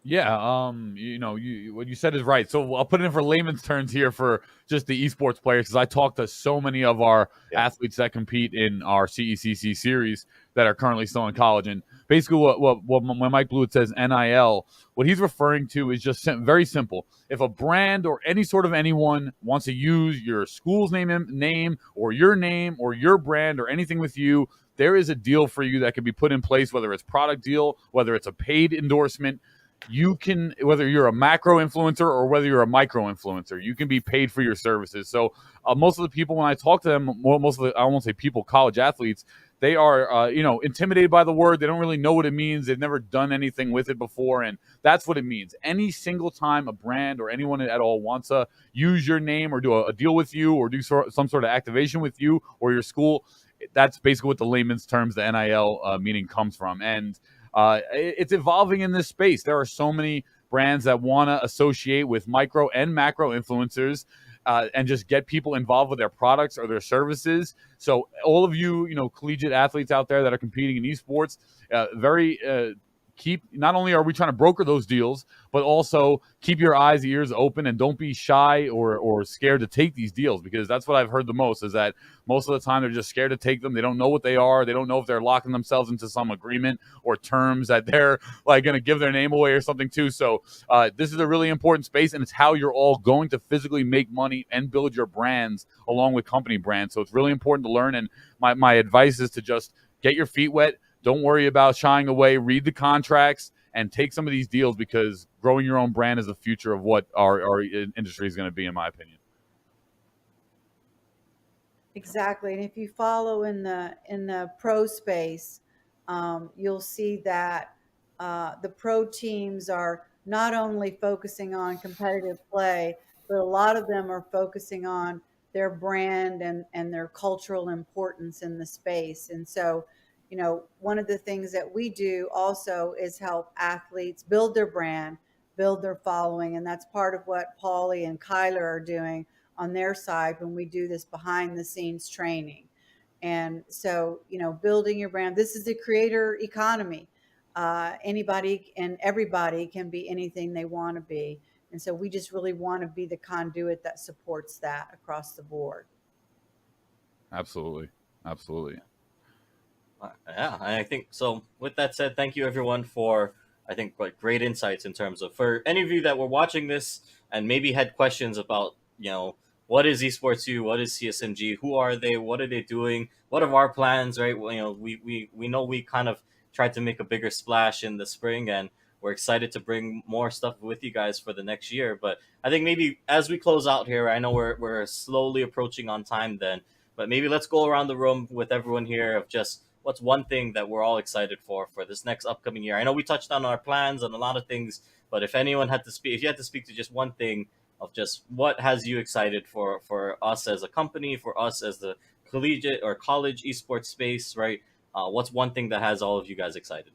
Yeah, what you said is right. So I'll put it in for layman's terms here for just the esports players, because I talk to so many of our athletes that compete in our CECC series that are currently still in college. And basically what when Mike Blewett says NIL, what he's referring to is just very simple. If a brand or any sort of anyone wants to use your school's name or your brand or anything with you, there is a deal for you that can be put in place, whether it's product deal, whether it's a paid endorsement. You can, whether you're a macro influencer or whether you're a micro influencer, you can be paid for your services. So most of the people, when I talk to them, most of the, I won't say people, college athletes, they are, intimidated by the word. They don't really know what it means. They've never done anything with it before. And that's what it means. Any single time a brand or anyone at all wants to use your name or do a deal with you or do some sort of activation with you or your school, that's basically what the layman's terms, the NIL meaning comes from. And it's evolving in this space. There are so many brands that want to associate with micro and macro influencers and just get people involved with their products or their services. So all of you, collegiate athletes out there that are competing in esports, not only are we trying to broker those deals, but also keep your eyes, ears open, and don't be shy or scared to take these deals, because that's what I've heard the most, is that most of the time they're just scared to take them. They don't know what they are. They don't know if they're locking themselves into some agreement or terms that they're like going to give their name away or something too. So this is a really important space, and it's how you're all going to physically make money and build your brands along with company brands. So it's really important to learn, and my advice is to just get your feet wet. Don't worry about shying away. Read the contracts and take some of these deals, because growing your own brand is the future of what our industry is going to be, in my opinion. Exactly. And if you follow in the pro space, you'll see that the pro teams are not only focusing on competitive play, but a lot of them are focusing on their brand and their cultural importance in the space. And so, one of the things that we do also is help athletes build their brand, build their following. And that's part of what Paulie and Kyler are doing on their side when we do this behind the scenes training. And so, building your brand, this is the creator economy. Anybody and everybody can be anything they want to be. And so we just really want to be the conduit that supports that across the board. Absolutely. Yeah, I think so. With that said, thank you everyone for, I think, great insights in terms of, for any of you that were watching this and maybe had questions about, what is EsportsU, what is CSMG, who are they, what are they doing, what are our plans, right? Well, we know we kind of tried to make a bigger splash in the spring, and We're excited to bring more stuff with you guys for the next year. But I think maybe as we close out here, I know we're slowly approaching on time then, but maybe let's go around the room with everyone here of just what's one thing that we're all excited for this next upcoming year. I know we touched on our plans and a lot of things, but if anyone had to speak, if you had to speak to just one thing of just what has you excited for us as a company, for us as the collegiate or college esports space, right? What's one thing that has all of you guys excited?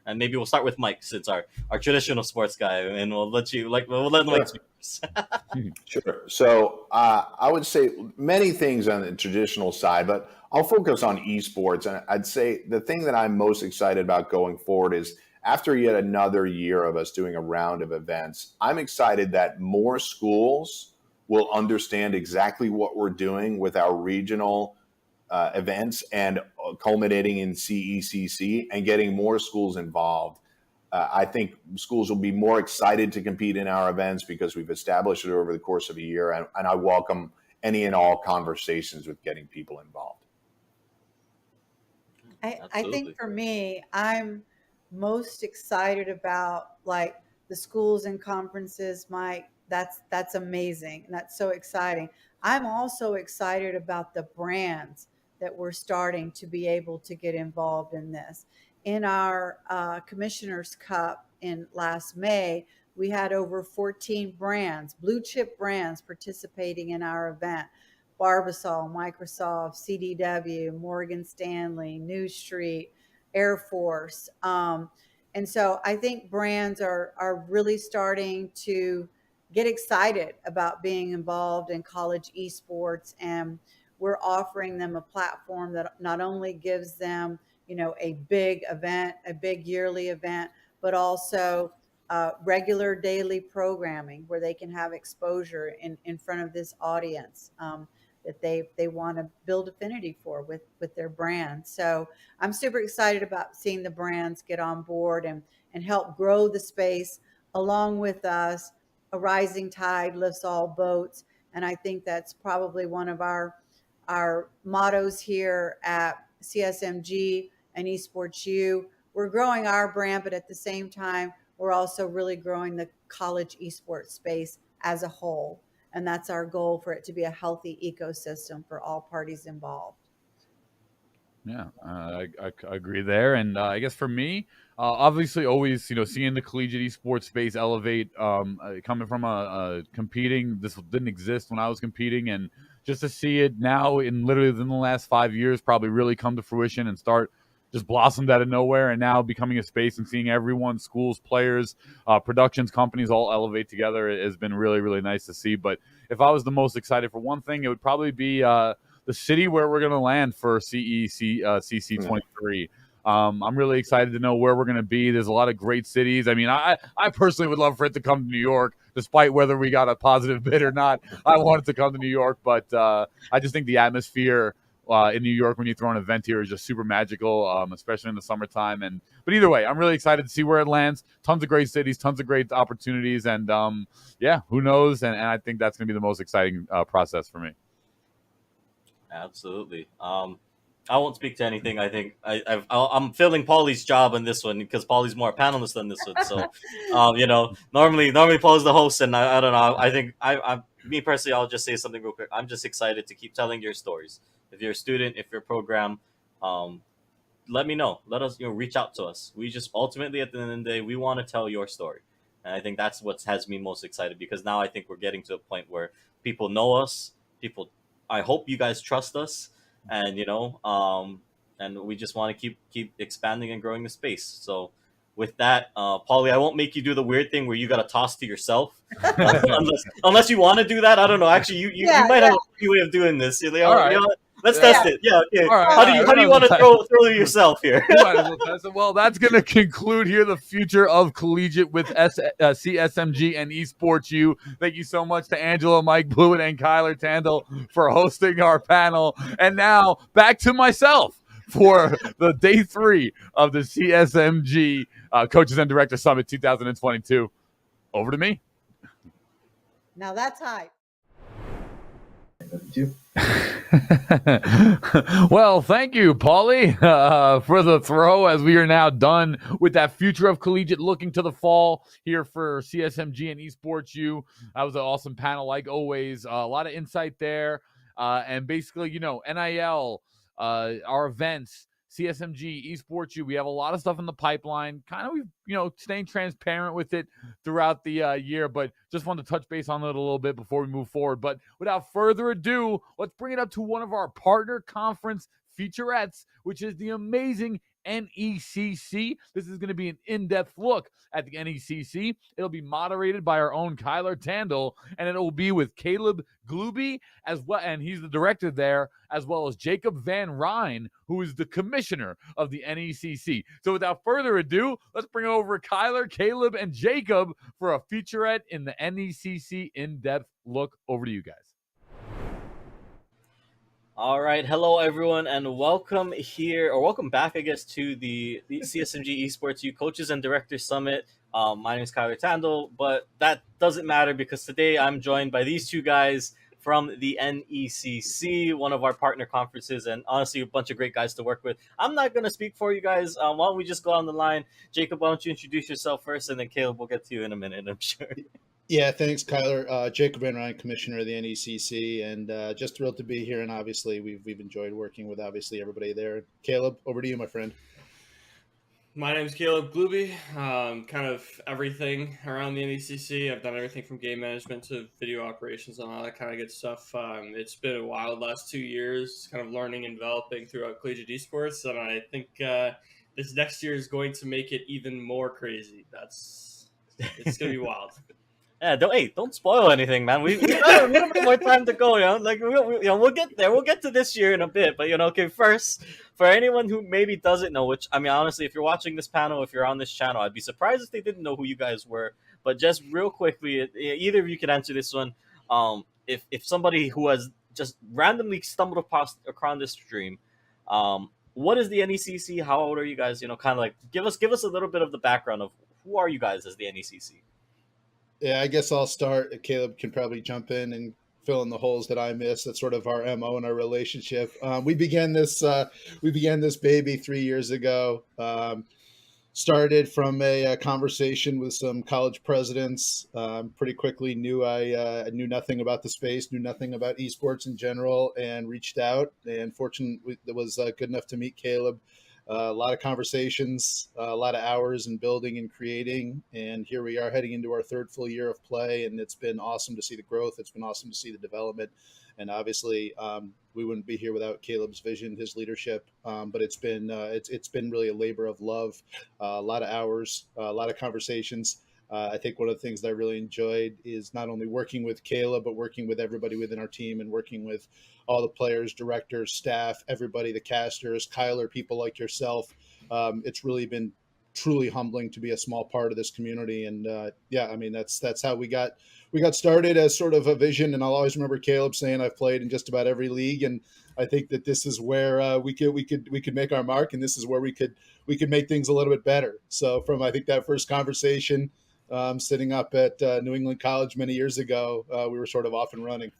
And maybe we'll start with Mike, since our traditional sports guy, and we'll let Mike speak first. Sure. So I would say many things on the traditional side, but I'll focus on esports. And I'd say the thing that I'm most excited about going forward is after yet another year of us doing a round of events, I'm excited that more schools will understand exactly what we're doing with our regional events and culminating in CECC and getting more schools involved. I think schools will be more excited to compete in our events because we've established it over the course of a year, and I welcome any and all conversations with getting people involved. I think for me, I'm most excited about like the schools and conferences, Mike. That's amazing. And that's so exciting. I'm also excited about the brands that we're starting to be able to get involved in this. In our Commissioner's Cup in last May, we had over 14 brands, blue chip brands participating in our event. Barbasol, Microsoft, CDW, Morgan Stanley, New Street, Air Force. And so I think brands are really starting to get excited about being involved in college esports, and we're offering them a platform that not only gives them, a big event, a big yearly event, but also regular daily programming where they can have exposure in front of this audience that they want to build affinity for with their brand. So I'm super excited about seeing the brands get on board and help grow the space along with us. A rising tide lifts all boats. And I think that's probably one of our mottos here at CSMG and EsportsU. We're growing our brand, but at the same time, we're also really growing the college esports space as a whole. And that's our goal, for it to be a healthy ecosystem for all parties involved. Yeah, I agree there. And I guess for me, obviously always, seeing the collegiate esports space elevate, coming from competing, this didn't exist when I was competing. And just to see it now in literally within the last 5 years, probably really come to fruition and start just blossomed out of nowhere, and now becoming a space and seeing everyone, schools, players, productions, companies all elevate together has been really, really nice to see. But if I was the most excited for one thing, it would probably be the city where we're going to land for CC23. I'm really excited to know where we're going to be. There's a lot of great cities. I mean, I personally would love for it to come to New York, despite whether we got a positive bid or not. I want it to come to New York, but I just think the atmosphere in New York when you throw an event here is just super magical, especially in the summertime. But either way, I'm really excited to see where it lands. Tons of great cities, tons of great opportunities, and who knows? And I think that's going to be the most exciting process for me. Absolutely. I won't speak to anything. I think I'm filling Paulie's job on this one because Paulie's more a panelist than this one. So, normally Paulie's the host, and I don't know. I think me personally, I'll just say something real quick. I'm just excited to keep telling your stories. If you're a student, if you're a program, let me know. Let us, reach out to us. We just ultimately, at the end of the day, we want to tell your story. And I think that's what has me most excited, because now I think we're getting to a point where people know us. I hope you guys trust us, and and we just want to keep expanding and growing the space. So with that, Paulie, I won't make you do the weird thing where you got to toss to yourself, unless you want to do that. I don't know. Actually, you might have a way of doing this. All right. Let's test it. Yeah. Okay. Right, how do you want to throw yourself here? Well, that's going to conclude here the future of Collegiate with CSMG and EsportsU. Thank you so much to Angela, Mike Blewett, and Kyler Tandle for hosting our panel. And now back to myself for the day 3 of the CSMG Coaches and Director Summit 2022. Over to me. Now that's hype. you. Well, thank you, Paulie, for the throw, as we are now done with that future of collegiate, looking to the fall here for CSMG and EsportsU. That was an awesome panel, like always. A lot of insight there. And basically, NIL, our events, CSMG, EsportsU, we have a lot of stuff in the pipeline. Kind of, staying transparent with it throughout the year, but just wanted to touch base on it a little bit before we move forward. But without further ado, let's bring it up to one of our partner conference featurettes, which is the amazing NECC. This is going to be an in-depth look at the NECC. It'll be moderated by our own Kyler Tandel, and it will be with Caleb Gluby as well, and he's the director there, as well as Jacob Van Ryn, who is the commissioner of the NECC. So without further ado, let's bring over Kyler, Caleb, and Jacob for a featurette in the NECC in-depth look. Over to you guys. All right, hello everyone, and welcome back, I guess, to the CSMG EsportsU Coaches and Directors Summit. My name is Kyler Tandel, but that doesn't matter because today I'm joined by these two guys from the NECC, one of our partner conferences, and honestly, a bunch of great guys to work with. I'm not going to speak for you guys. Why don't we just go on the line? Jacob, why don't you introduce yourself first, and then Caleb, we'll get to you in a minute, I'm sure. Yeah, thanks, Kyler. Jacob Van Ryn, Commissioner of the NECC, and just thrilled to be here. And obviously, we've enjoyed working with everybody there. Caleb, over to you, my friend. My name is Caleb Gluby. Kind of everything around the NECC. I've done everything from game management to video operations and all that kind of good stuff. It's been a wild last 2 years, kind of learning and developing throughout Collegiate Esports, and I think this next year is going to make it even more crazy. It's going to be wild. Yeah, don't spoil anything, man. We got a little bit more time to go, we'll get there. We'll get to this year in a bit, but okay. First, for anyone who maybe doesn't know, which I mean, honestly, if you're watching this panel, if you're on this channel, I'd be surprised if they didn't know who you guys were. But just real quickly, either of you can answer this one. If somebody who has just randomly stumbled across this stream, what is the NECC? How old are you guys? Kind of like give us a little bit of the background of who are you guys as the NECC. Yeah, I guess I'll start. Caleb can probably jump in and fill in the holes that I missed. That's sort of our MO in our relationship. We began this baby 3 years ago. Started from a conversation with some college presidents. Pretty quickly knew I knew nothing about the space, knew nothing about esports in general, and reached out. And fortunately, it was good enough to meet Caleb. A lot of conversations, a lot of hours in building and creating, and here we are heading into our third full year of play, and it's been awesome to see the growth. It's been awesome to see the development, and obviously we wouldn't be here without Caleb's vision, his leadership. But it's been really a labor of love, a lot of hours, a lot of conversations. I think one of the things that I really enjoyed is not only working with Caleb, but working with everybody within our team and working with all the players, directors, staff, everybody, the casters, Kyler, people like yourself. It's really been truly humbling to be a small part of this community. And I mean, that's how we got started as sort of a vision. And I'll always remember Caleb saying I've played in just about every league. And I think that this is where we could make our mark, and this is where we could make things a little bit better. So from, I think, that first conversation, sitting up at New England College many years ago, we were sort of off and running.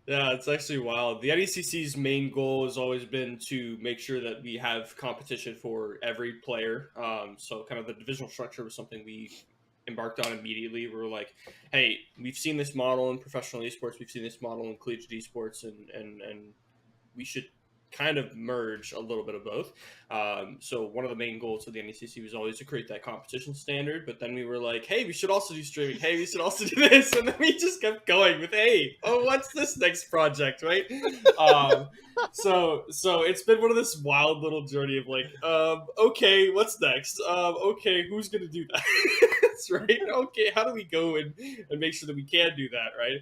Yeah, it's actually wild. The NECC's main goal has always been to make sure that we have competition for every player. So kind of the divisional structure was something we embarked on immediately. We were like, hey, we've seen this model in professional esports, we've seen this model in collegiate esports, and we should kind of merge a little bit of both. So one of the main goals of the NECC was always to create that competition standard, but then we were like, hey, we should also do streaming. Hey, we should also do this. And then we just kept going with, hey, what's this next project, right? So it's been one of this wild little journey of like, okay, what's next? Okay, who's going to do that? That's right. Okay, how do we go and make sure that we can do that, right?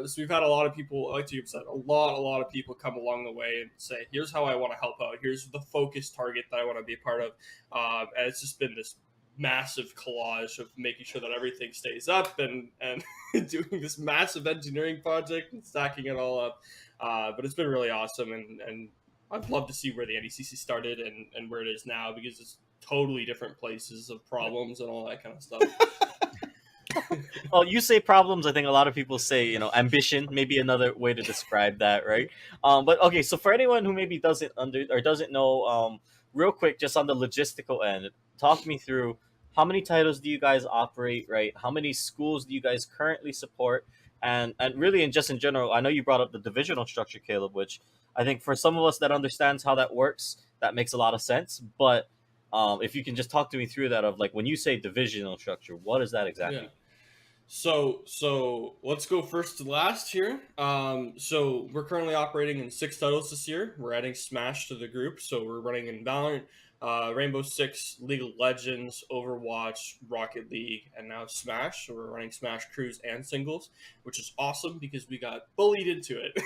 So we've had a lot of people, like you said, a lot of people come along the way and say, here's how I want to help out. Here's the focus target that I want to be a part of. And it's just been this massive collage of making sure that everything stays up and doing this massive engineering project and stacking it all up. But it's been really awesome. And I'd love to see where the NECC started and where it is now, because it's totally different places of problems and all that kind of stuff. Well, you say problems. I think a lot of people say, ambition. Maybe another way to describe that, right? But okay, so for anyone who maybe doesn't know, real quick, just on the logistical end, talk me through how many titles do you guys operate, right? How many schools do you guys currently support, and really, and just in general, I know you brought up the divisional structure, Caleb, which I think for some of us that understands how that works, that makes a lot of sense. But if you can just talk to me through that of like when you say divisional structure, what is that exactly? Yeah. So let's go first to last here. So we're currently operating in 6 titles this year. We're adding Smash to the group, so we're running in Valorant, Rainbow Six, League of Legends, Overwatch, Rocket League, and now Smash. So we're running Smash Crews and singles, which is awesome because we got bullied into it.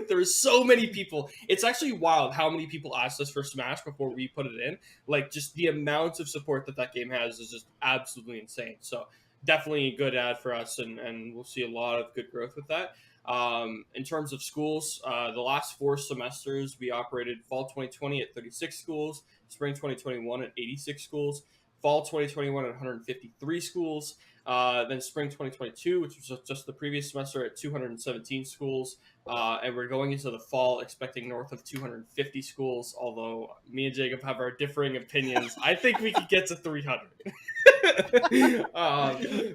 There were so many people. It's actually wild how many people asked us for Smash before we put it in. Like, just the amount of support that game has is just absolutely insane. So definitely a good ad for us, and we'll see a lot of good growth with that. In terms of schools, the last 4 semesters, we operated fall 2020 at 36 schools, spring 2021 at 86 schools, fall 2021 at 153 schools, then spring 2022, which was just the previous semester, at 217 schools. And we're going into the fall expecting north of 250 schools, although me and Jacob have our differing opinions. I think we could get to 300.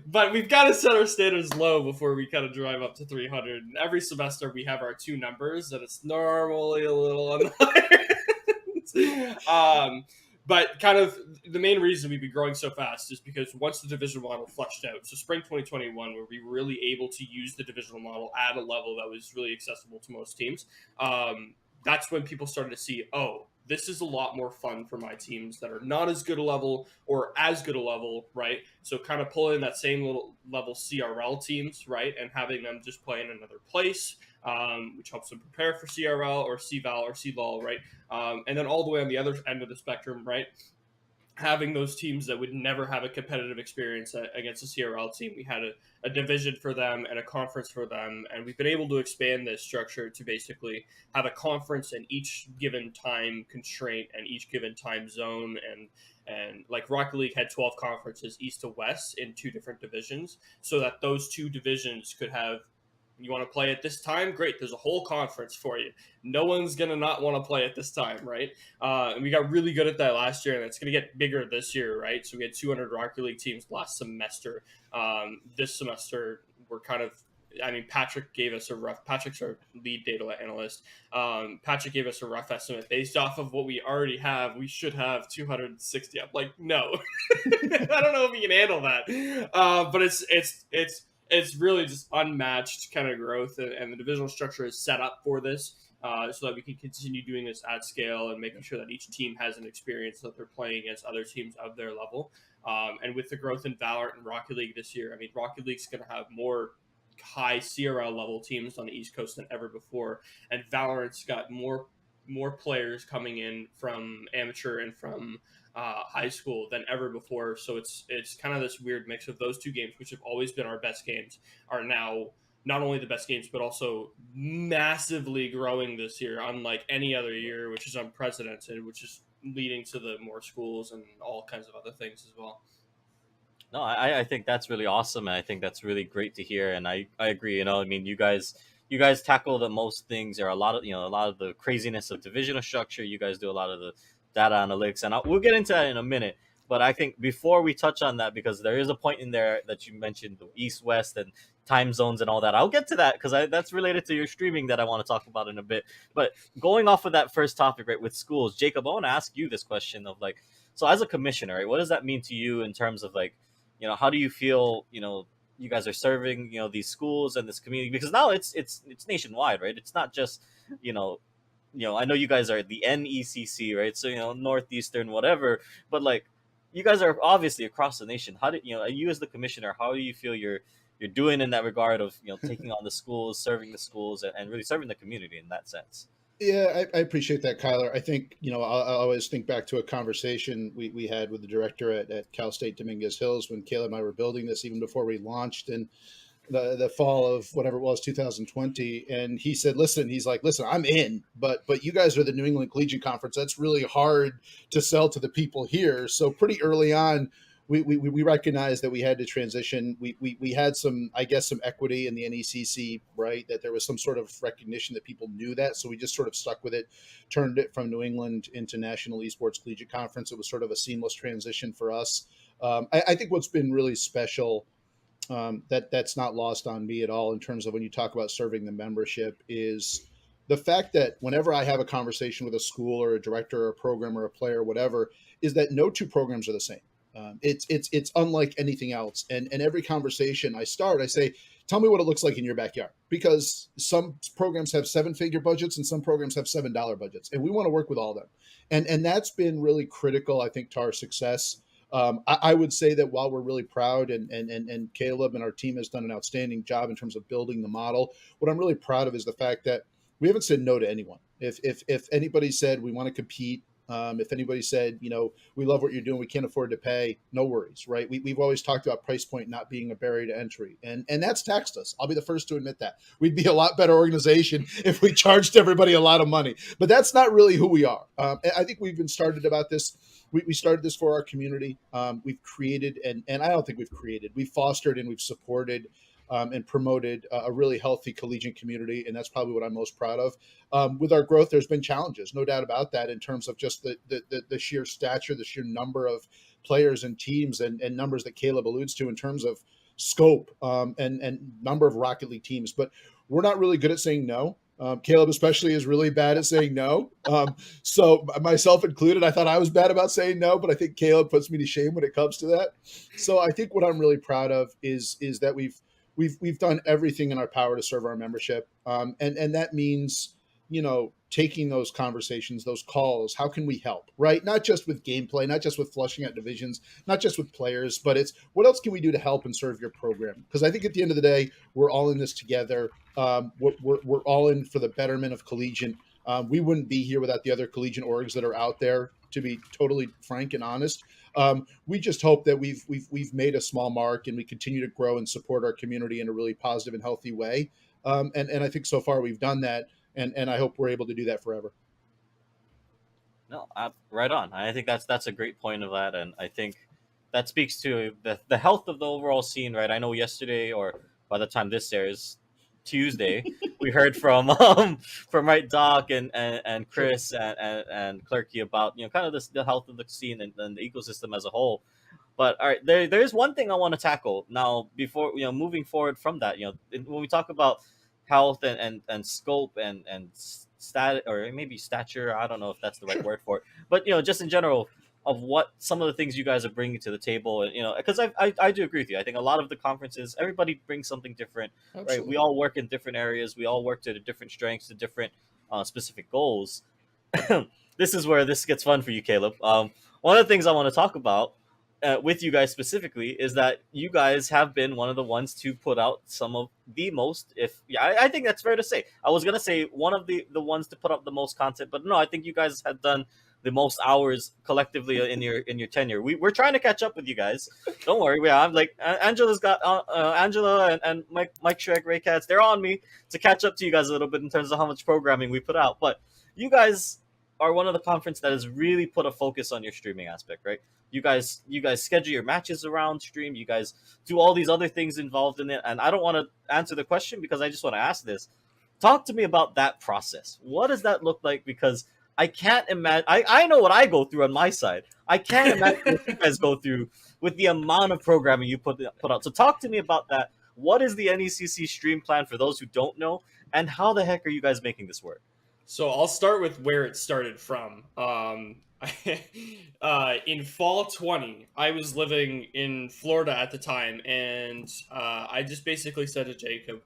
But we've got to set our standards low before we kind of drive up to 300. And every semester we have our 2 numbers, and it's normally a little on the higher end. But kind of the main reason we've been growing so fast is because once the divisional model fleshed out, so spring 2021, where we were really able to use the divisional model at a level that was really accessible to most teams, that's when people started to see, oh, this is a lot more fun for my teams that are not as good a level or as good a level, right? So kind of pull in that same little level CRL teams, right? And having them just play in another place, which helps them prepare for CRL or CVAL or CVOL, right? And then all the way on the other end of the spectrum, right? Having those teams that would never have a competitive experience against a CRL team. We had a division for them and a conference for them, and we've been able to expand this structure to basically have a conference in each given time constraint and each given time zone. And like Rocket League had 12 conferences east to west in 2 different divisions, so that those 2 divisions could have, you want to play at this time? Great. There's a whole conference for you. No one's going to not want to play at this time, right? And we got really good at that last year, and it's going to get bigger this year, right? So we had 200 Rocket League teams last semester. This semester, we're kind of, Patrick gave us Patrick's our lead data analyst. Patrick gave us a rough estimate based off of what we already have. We should have 260. I'm like, no, I don't know if we can handle that. But it's really just unmatched kind of growth, and the divisional structure is set up for this, so that we can continue doing this at scale and making sure that each team has an experience that they're playing against other teams of their level. And with the growth in Valorant and Rocket League this year, Rocket League's going to have more high CRL level teams on the East Coast than ever before, and Valorant's got more players coming in from amateur and from high school than ever before. So it's kind of this weird mix of those 2 games, which have always been our best games, are now not only the best games, but also massively growing this year, unlike any other year, which is unprecedented, which is leading to the more schools and all kinds of other things as well. No, I think that's really awesome, and I think that's really great to hear. And I agree. You guys tackle the most things, or a lot of the craziness of divisional structure. You guys do a lot of the data analytics, and we'll get into that in a minute. But I think before we touch on that, because there is a point in there that you mentioned, the East, West, and time zones and all that. I'll get to that because that's related to your streaming that I want to talk about in a bit. But going off of that first topic, right, with schools, Jacob, I want to ask you this question of like, so as a commissioner, right, what does that mean to you in terms of like, how do you feel, you guys are serving, these schools and this community? Because now it's nationwide, right? It's not just, I know you guys are the NECC, right? So, Northeastern, whatever, but like, you guys are obviously across the nation. How do you as the commissioner, how do you feel you're doing in that regard of, taking on the schools, serving the schools, and really serving the community in that sense? Yeah, I appreciate that, Kyler. I think, I'll always think back to a conversation we had with the director at Cal State Dominguez Hills when Caleb and I were building this, even before we launched in the fall of whatever it was, 2020. And he said, listen, I'm in, but you guys are the New England Collegiate Conference. That's really hard to sell to the people here. So pretty early on, we recognized that we had to transition. We had some, I guess, some equity in the NECC, right? That there was some sort of recognition that people knew that. So we just sort of stuck with it, turned it from New England into National Esports Collegiate Conference. It was sort of a seamless transition for us. I think what's been really special, that's not lost on me at all in terms of when you talk about serving the membership, is the fact that whenever I have a conversation with a school or a director or a program or a player or whatever, is that no two programs are the same. It's unlike anything else. And every conversation I start, I say, tell me what it looks like in your backyard, because some programs have 7-figure budgets and some programs have $7 budgets, and we want to work with all of them. And that's been really critical, I think, to our success. I would say that while we're really proud, and Caleb and our team has done an outstanding job in terms of building the model, what I'm really proud of is the fact that we haven't said no to anyone. If anybody said we want to compete, if anybody said, we love what you're doing, we can't afford to pay, no worries, right? We've always talked about price point not being a barrier to entry, and that's taxed us. I'll be the first to admit that. We'd be a lot better organization if we charged everybody a lot of money, but that's not really who we are. I think we've been started about this. We started this for our community. We've created, and I don't think we've fostered and we've supported and promoted a really healthy collegiate community, and that's probably what I'm most proud of. With our growth, there's been challenges, no doubt about that, in terms of just the sheer stature, the sheer number of players and teams, and numbers that Caleb alludes to in terms of scope and number of Rocket League teams. But we're not really good at saying no. Caleb especially is really bad at saying no. So myself included, I thought I was bad about saying no, but I think Caleb puts me to shame when it comes to that. So I think what I'm really proud of is that we've done everything in our power to serve our membership. And that means, taking those conversations, those calls, how can we help, right? Not just with gameplay, not just with flushing out divisions, not just with players, but it's what else can we do to help and serve your program? Because I think at the end of the day, we're all in this together. We're all in for the betterment of Collegiate. We wouldn't be here without the other Collegiate orgs that are out there, to be totally frank and honest. We just hope that we've made a small mark and we continue to grow and support our community in a really positive and healthy way. And I think so far we've done that, and I hope we're able to do that forever. No, right on. I think that's a great point of that, and I think that speaks to the health of the overall scene, right? I know yesterday, or by the time this airs, Tuesday, we heard from right Doc and Chris and Clerky about kind of the health of the scene and the ecosystem as a whole. But all right, there's one thing I want to tackle now before moving forward from that. When we talk about health and scope and stat, or maybe stature, I don't know if that's the right word for it, but just in general of what some of the things you guys are bringing to the table, and because I do agree with you. I think a lot of the conferences, everybody brings something different. Absolutely. Right? We all work in different areas, we all work to the different strengths, to different specific goals. This is where this gets fun for you, Caleb. One of the things I want to talk about with you guys specifically is that you guys have been one of the ones to put out some of the most, I think that's fair to say. I was gonna say one of the ones to put up the most content, but no, I think you guys have done the most hours collectively in your tenure. We're trying to catch up with you guys. Don't worry. I'm like Angela's got Angela and Mike Shrek, Ray Katz. They're on me to catch up to you guys a little bit in terms of how much programming we put out. But you guys are one of the conference that has really put a focus on your streaming aspect, right? You guys schedule your matches around stream. You guys do all these other things involved in it. And I don't want to answer the question because I just want to ask this. Talk to me about that process. What does that look like? Because I can't imagine. I know what I go through on my side. I can't imagine what you guys go through with the amount of programming you put out. So talk to me about that. What is the NECC stream plan for those who don't know, and how the heck are you guys making this work? So I'll start with where it started from. In fall 20, I was living in Florida at the time, and I just basically said to Jacob,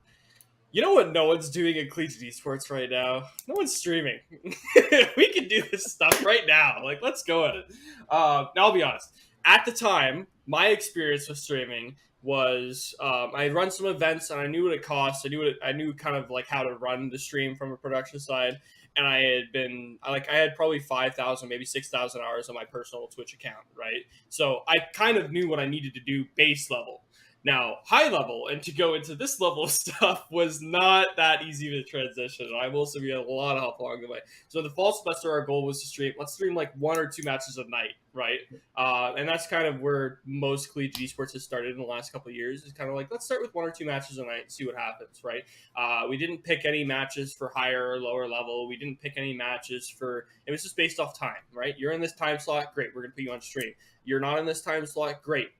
you know what no one's doing in Collegiate Esports right now? No one's streaming. We can do this stuff right now. Like, let's go at it. Now, I'll be honest. At the time, my experience with streaming was I had run some events, and I knew what it cost. I knew kind of like how to run the stream from a production side. And I had probably 5,000, maybe 6,000 hours on my personal Twitch account, right? So I kind of knew what I needed to do base level. Now, high level, and to go into this level of stuff was not that easy of a transition. I will also be a lot of help along the way. So the fall semester, our goal was to stream, let's stream like 1 or 2 matches a night right? And that's kind of where most collegiate esports has started in the last couple of years. Is kind of like, let's start with 1 or 2 matches a night and see what happens, right? We didn't pick any matches for higher or lower level. We didn't pick any matches for, it was just based off time, right? You're in this time slot, great, we're going to put you on stream. You're not in this time slot, great.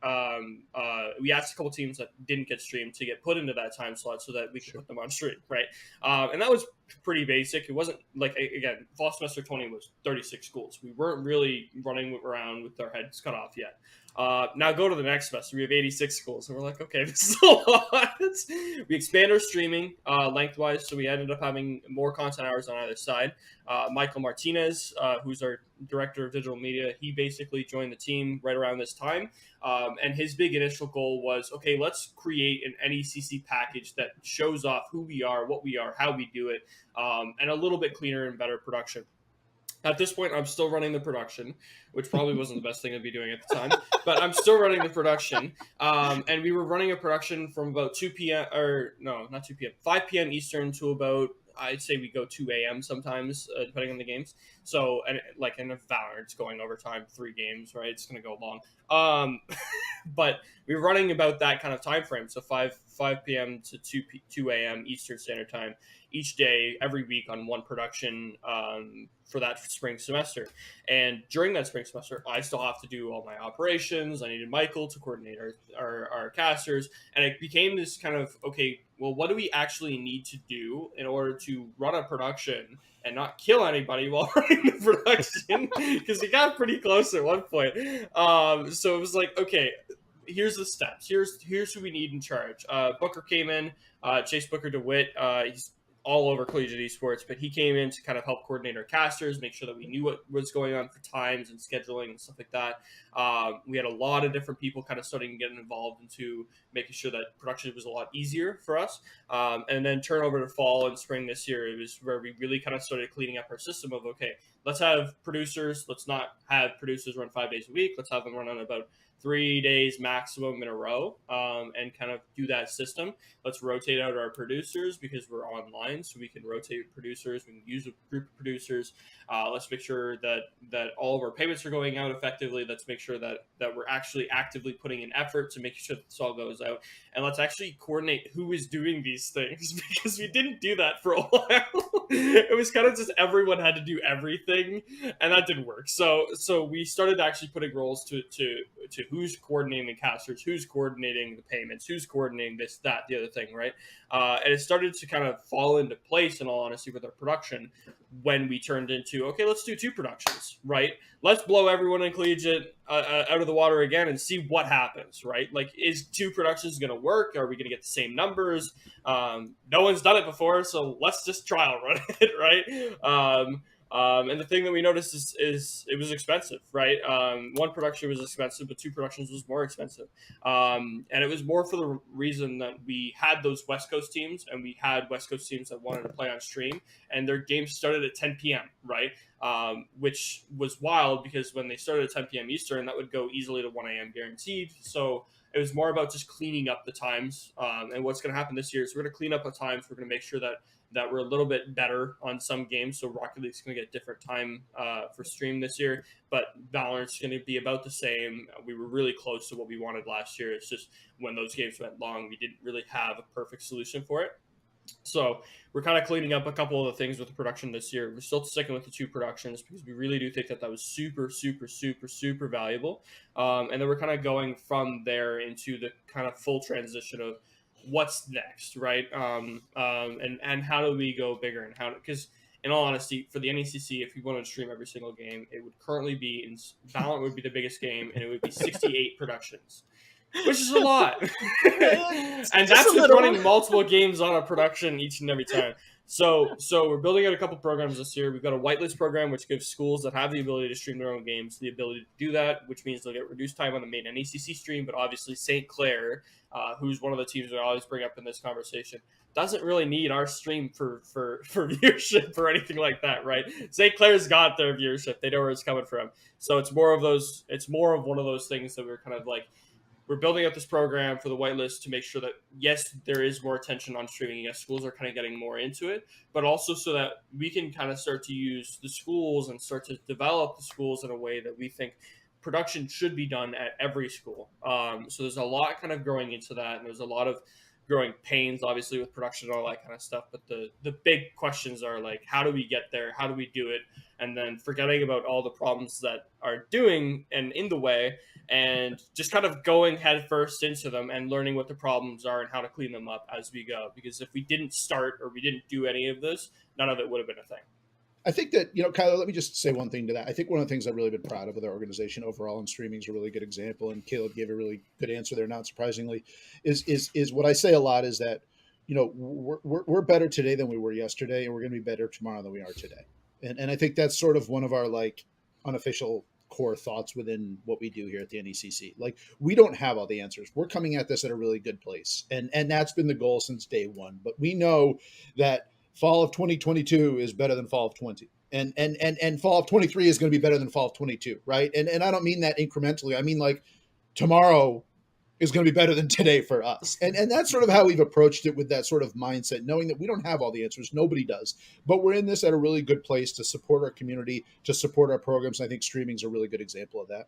We asked a couple teams that didn't get streamed to get put into that time slot so that we could put them on stream, right? And that was pretty basic. It wasn't like, again, fall semester 20 was 36 schools. We weren't really running around with our heads cut off yet. Now go to the next semester. We have 86 schools, and we're like, okay, this is a lot. We expand our streaming lengthwise, so we ended up having more content hours on either side. Michael Martinez, who's our director of digital media, he basically joined the team right around this time. And his big initial goal was, okay, let's create an NECC package that shows off who we are, what we are, how we do it, and a little bit cleaner and better production. At this point, I'm still running the production, which probably wasn't the best thing to be doing at the time, but I'm still running the production. And we were running a production from about 2 p.m. or no, not 2 p.m., 5 p.m. Eastern to about, I'd say we go 2 a.m. sometimes, depending on the games. So, and like in a Valorant, it's going overtime, 3 games, right? It's going to go long. But we were running about that kind of time frame. So 5 p.m. to 2 a.m. Eastern Standard Time each day, every week on one production for that spring semester. And during that spring semester, I still have to do all my operations. I needed Michael to coordinate our casters. And it became this kind of, okay, well, what do we actually need to do in order to run a production and not kill anybody while running the production? Because we got pretty close at one point. So it was like, okay, here's the steps. Here's who we need in charge. Booker came in, Chase Booker DeWitt. He's all over Collegiate Esports, but he came in to kind of help coordinate our casters, make sure that we knew what was going on for times and scheduling and stuff like that. We had a lot of different people kind of starting getting involved into making sure that production was a lot easier for us. And then turn over to fall and spring this year, it was where we really kind of started cleaning up our system of, okay, let's have producers. Let's not have producers run 5 days a week. Let's have them run on about 3 days maximum in a row, and kind of do that system. Let's rotate out our producers because we're online, so we can rotate producers. We can use a group of producers. Let's make sure that all of our payments are going out effectively. Let's make sure that we're actually actively putting in effort to make sure that this all goes out. And let's actually coordinate who is doing these things, because we didn't do that for a while. It was kind of just everyone had to do everything, and that didn't work. So we started actually putting roles to who's coordinating the casters, who's coordinating the payments, who's coordinating this, that, the other thing, right? And it started to kind of fall into place, in all honesty, with our production when we turned into, okay, let's do 2 productions, right? Let's blow everyone in Collegiate out of the water again and see what happens, right? Like, is 2 productions going to work? Are we going to get the same numbers? No one's done it before, so let's just trial run it, right? And the thing that we noticed is it was expensive, right? 1 production was expensive, but 2 productions was more expensive. And it was more for the reason that we had those West Coast teams, and we had West Coast teams that wanted to play on stream, and their games started at 10 p.m., right? Which was wild, because when they started at 10 p.m. Eastern, that would go easily to 1 a.m. guaranteed. So it was more about just cleaning up the times. And what's going to happen this year is we're going to clean up the times. We're going to make sure that we're a little bit better on some games. So Rocket League's going to get different time for stream this year, but Valorant's going to be about the same. We were really close to what we wanted last year. It's just when those games went long, we didn't really have a perfect solution for it. So we're kind of cleaning up a couple of the things with the production this year. We're still sticking with the 2 productions because we really do think that was super, super, super, super valuable. And then we're kind of going from there into the kind of full transition of what's next, right? And how do we go bigger, and how, because in all honesty, for the NECC, if we wanted to stream every single game, it would currently be Valorant would be the biggest game, and it would be 68 productions, which is a lot. And that's with running multiple games on a production each and every time. So we're building out a couple programs this year. We've got a whitelist program, which gives schools that have the ability to stream their own games the ability to do that, which means they'll get reduced time on the main NECC stream. But obviously, St. Clair, who's one of the teams that I always bring up in this conversation, doesn't really need our stream for viewership or anything like that, right? St. Clair's got their viewership; they know where it's coming from. So it's more of those. It's more of one of those things that we're kind of like, we're building up this program for the whitelist to make sure that, yes, there is more attention on streaming. Yes, schools are kind of getting more into it, but also so that we can kind of start to use the schools and start to develop the schools in a way that we think production should be done at every school. So there's a lot kind of growing into that, and there's a lot of growing pains, obviously, with production and all that kind of stuff. But the big questions are like, how do we get there? How do we do it? And then forgetting about all the problems that are doing and in the way, and just kind of going headfirst into them and learning what the problems are and how to clean them up as we go. Because if we didn't start or we didn't do any of this, none of it would have been a thing. I think that, Kyler, let me just say one thing to that. I think one of the things I've really been proud of with our organization overall, and streaming is a really good example, and Caleb gave a really good answer there, not surprisingly, is what I say a lot is that, we're better today than we were yesterday, and we're going to be better tomorrow than we are today. And I think that's sort of one of our like unofficial core thoughts within what we do here at the NECC. Like, we don't have all the answers. We're coming at this at a really good place. And that's been the goal since day one. But we know that fall of 2022 is better than fall of 20. And fall of 23 is going to be better than fall of 22, right? And I don't mean that incrementally. I mean, like, tomorrow is going to be better than today for us. And that's sort of how we've approached it, with that sort of mindset, knowing that we don't have all the answers. Nobody does. But we're in this at a really good place to support our community, to support our programs. I think streaming is a really good example of that.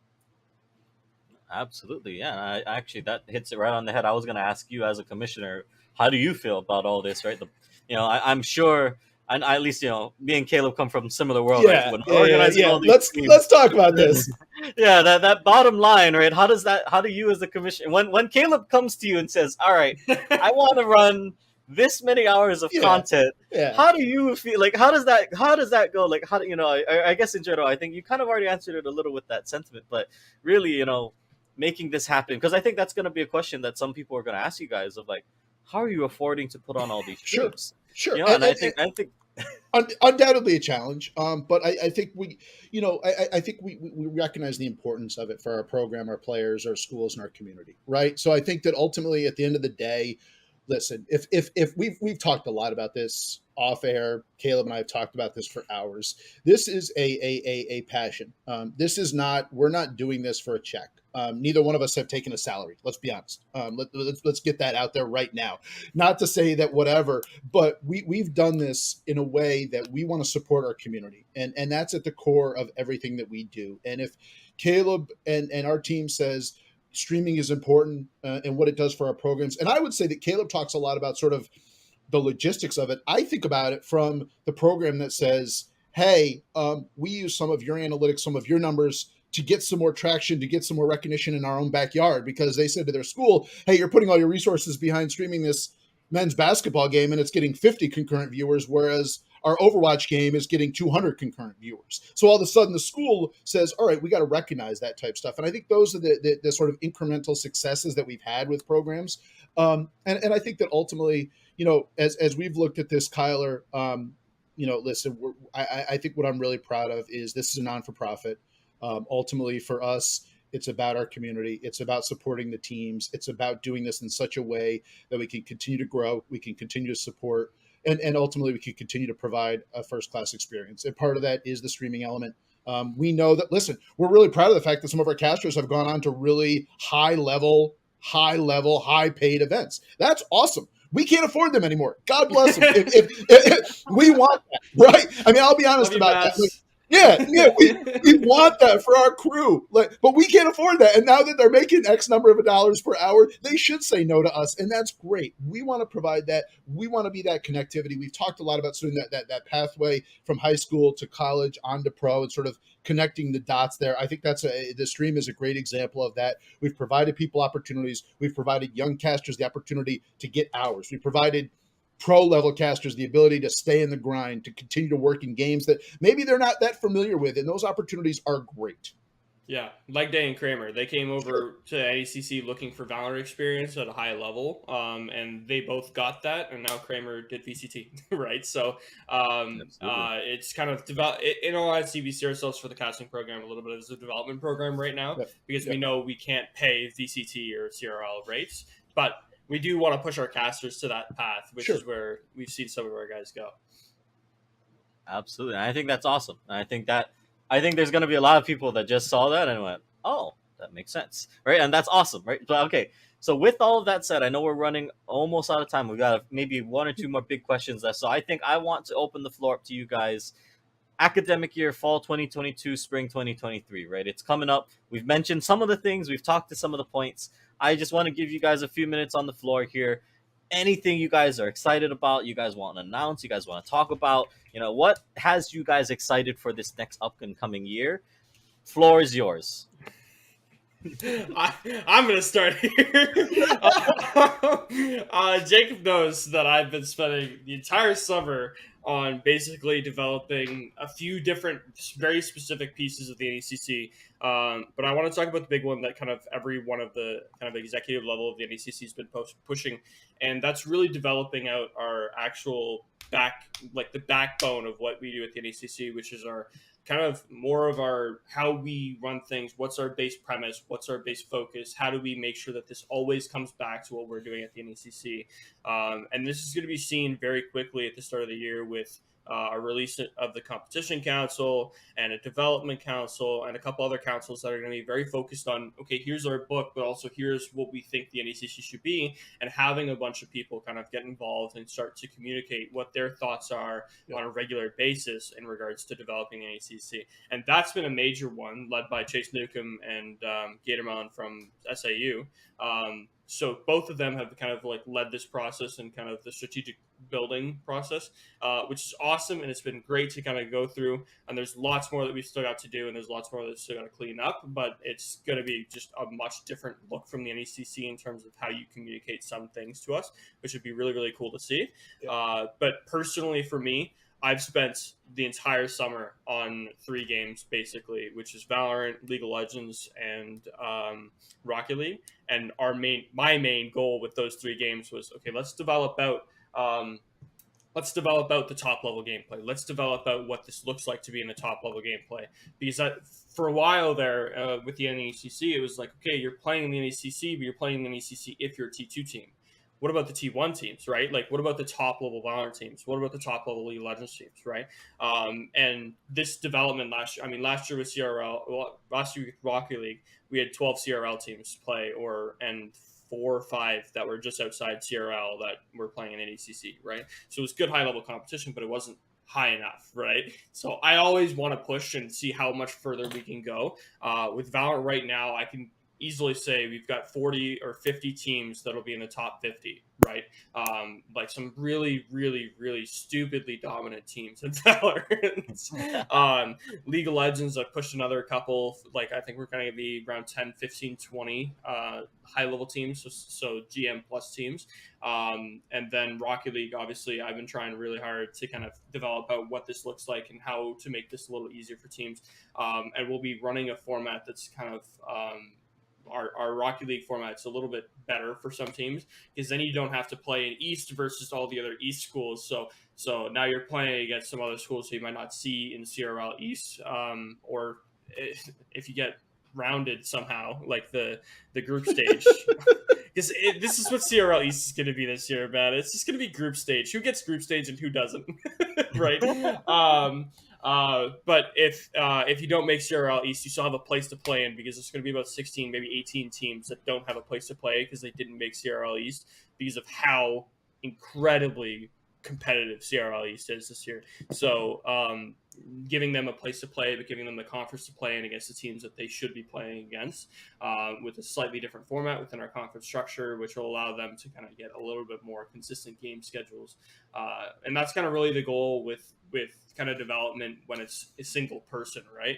Absolutely, yeah. Actually, that hits it right on the head. I was going to ask you, as a commissioner, how do you feel about all this, right? I'm sure, and at least, me and Caleb come from similar world. Yeah, right? yeah. Let's talk about this. Yeah, that bottom line, right? How do you as a commissioner, when Caleb comes to you and says, all right, I want to run this many hours of content, how do you feel? Like, how does that go? Like, how do I guess in general, I think you kind of already answered it a little with that sentiment, but really, making this happen, because I think that's going to be a question that some people are going to ask you guys, of like, how are you affording to put on all these streams? Sure. And I think undoubtedly a challenge. But I think we recognize the importance of it for our program, our players, our schools, and our community, right? So I think that ultimately, at the end of the day, listen, if we've talked a lot about this off air, Caleb and I have talked about this for hours. This is a passion. We're not doing this for a check. Neither one of us have taken a salary. Let's be honest. Let's get that out there right now. Not to say that whatever, but we've done this in a way that we want to support our community, and that's at the core of everything that we do. And if Caleb and our team says streaming is important and what it does for our programs, and I would say that Caleb talks a lot about sort of the logistics of it. I think about it from the program that says, hey, we use some of your analytics, some of your numbers to get some more traction, to get some more recognition in our own backyard, because they said to their school, hey, you're putting all your resources behind streaming this men's basketball game and it's getting 50 concurrent viewers, whereas our Overwatch game is getting 200 concurrent viewers. So all of a sudden the school says, all right, we got to recognize that type stuff. And I think those are the sort of incremental successes that we've had with programs. And I think that ultimately, as we've looked at this, Kyler, listen, I think what I'm really proud of is this is a non-for-profit. Ultimately for us, it's about our community. It's about supporting the teams. It's about doing this in such a way that we can continue to grow, we can continue to support, and ultimately we can continue to provide a first-class experience. And part of that is the streaming element. We know that, listen, we're really proud of the fact that some of our casters have gone on to really high-level, high-paid events. That's awesome. We can't afford them anymore. God bless them. If we want that, right? I mean, I'll be honest about that. Yeah, we want that for our crew, but we can't afford that. And now that they're making X number of dollars per hour, they should say no to us, and that's great. We want to provide that. We want to be that connectivity. We've talked a lot about sort of that pathway from high school to college on to pro, and sort of connecting the dots there. I think the stream is a great example of that. We've provided people opportunities. We've provided young casters the opportunity to get hours. We provided pro level casters the ability to stay in the grind, to continue to work in games that maybe they're not that familiar with, and those opportunities are great. Yeah, like Day and Kramer, they came over to NECC looking for Valorant experience at a high level, and they both got that, and now Kramer did VCT, right? So it's kind of in all honesty, we see ourselves for the casting program a little bit as a development program right now, because we know we can't pay VCT or CRL rates, but we do want to push our casters to that path, which is where we've seen some of our guys go. Absolutely. And I think that's awesome. And I think there's going to be a lot of people that just saw that and went, oh, that makes sense. Right. And that's awesome. Right. But okay. So with all of that said, I know we're running almost out of time. We got maybe one or two more big questions left. So I think I want to open the floor up to you guys. academic year, fall 2022, spring 2023, right? It's coming up. We've mentioned some of the things, we've talked to some of the points. I just want to give you guys a few minutes on the floor here. Anything you guys are excited about, you guys want to announce, you guys want to talk about, what has you guys excited for this next up and coming year? Floor is yours. I'm going to start here. Jacob knows that I've been spending the entire summer on basically developing a few different, very specific pieces of the NECC. But I want to talk about the big one that kind of every one of the kind of executive level of the NECC has been pushing, and that's really developing out our actual the backbone of what we do at the NECC, which is our kind of more of our how we run things, what's our base premise, what's our base focus, how do we make sure that this always comes back to what we're doing at the NECC. And this is going to be seen very quickly at the start of the year with a release of the competition council and a development council and a couple other councils that are going to be very focused on, okay, here's our book, but also here's what we think the NECC should be, and having a bunch of people kind of get involved and start to communicate what their thoughts are on a regular basis in regards to developing the NECC. And that's been a major one led by Chase Newcomb and Gatormelon from SAU. So both of them have kind of like led this process and kind of the strategic building process, which is awesome. And it's been great to kind of go through, and there's lots more that we still got to do, and there's lots more that's still got to clean up, but it's going to be just a much different look from the NECC in terms of how you communicate some things to us, which would be really, really cool to see. Yeah. But personally for me, I've spent the entire summer on 3 games, basically, which is Valorant, League of Legends, and Rocket League. And my main goal with those 3 games was, okay, let's develop out the top level gameplay. Let's develop out what this looks like to be in the top level gameplay. Because for a while there with the NECC, it was like, okay, you're playing in the NECC, but you're playing in the NECC if you're a T2 team. What about the T1 teams, right? Like, what about the top level Valorant teams? What about the top level League of Legends teams, right? And this development last year with CRL, last year with Rocket League, we had 12 CRL teams play, and 4 or 5 that were just outside CRL that were playing in NECC, right? So it was good high level competition, but it wasn't high enough, right? So I always want to push and see how much further we can go. With Valorant right now, I can easily say we've got 40 or 50 teams that'll be in the top 50, right? Like some really, really, really stupidly dominant teams in Valorant. League of Legends, I've pushed another couple, like I think we're going to be around 10, 15, 20 high-level teams, so GM plus teams. And then Rocket League, obviously, I've been trying really hard to kind of develop out what this looks like and how to make this a little easier for teams. And we'll be running a format that's kind of our Rocket League format's a little bit better for some teams, because then you don't have to play in East versus all the other East schools. So now you're playing against some other schools who you might not see in CRL East, or if you get rounded somehow, like the group stage. Because this is what CRL East is going to be this year, man. It's just going to be group stage. Who gets group stage and who doesn't, right? But if you don't make CRL East, you still have a place to play in, because it's going to be about 16, maybe 18 teams that don't have a place to play because they didn't make CRL East because of how incredibly competitive CRL East is this year. So giving them a place to play, but giving them the conference to play in against the teams that they should be playing against, with a slightly different format within our conference structure, which will allow them to kind of get a little bit more consistent game schedules. And that's kind of really the goal with kind of development when it's a single person, right?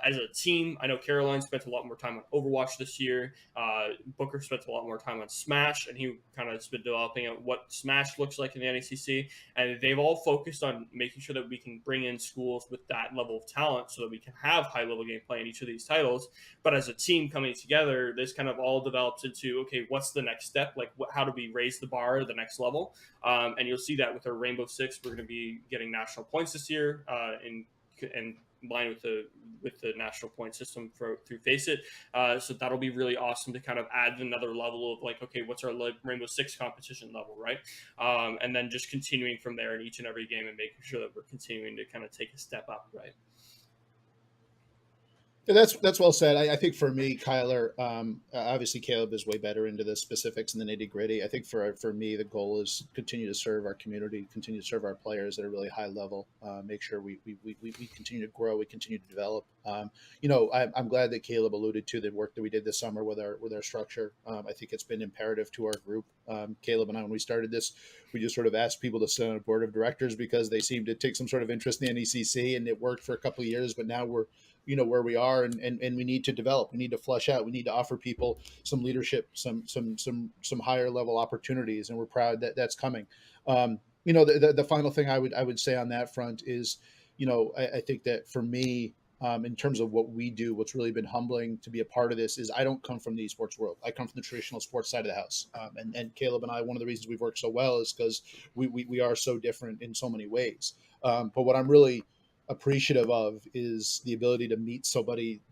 As a team, I know Caroline spent a lot more time on Overwatch this year. Booker spent a lot more time on Smash, and he kind of has been developing out what Smash looks like in the NECC. And they've all focused on making sure that we can bring in schools with that level of talent so that we can have high level gameplay in each of these titles. But as a team coming together, this kind of all develops into, okay, what's the next step? Like, how do we raise the bar to the next level? And you'll see that with our Rainbow Six. We're going to be getting national points this year in line with the national point system through Faceit. So that'll be really awesome to kind of add another level of like, okay, what's our Rainbow Six competition level, right? And then just continuing from there in each and every game and making sure that we're continuing to kind of take a step up, right? Yeah, that's well said. I think for me, Kyler, obviously Caleb is way better into the specifics and the nitty gritty. I think for me, the goal is continue to serve our community, continue to serve our players at a really high level. Make sure we continue to grow, we continue to develop. I'm glad that Caleb alluded to the work that we did this summer with our structure. I think it's been imperative to our group. Caleb and I, when we started this, we just sort of asked people to sit on a board of directors because they seemed to take some sort of interest in the NECC, and it worked for a couple of years. But now we're where we are, and we need to develop, we need to flesh out, we need to offer people some leadership, some higher level opportunities, and we're proud that that's coming. The final thing I would say on that front is, I think that for me, in terms of what we do, what's really been humbling to be a part of this is I don't come from the esports world. I come from the traditional sports side of the house. And Caleb and I, one of the reasons we've worked so well is because we are so different in so many ways. But what I'm really appreciative of is the ability to meet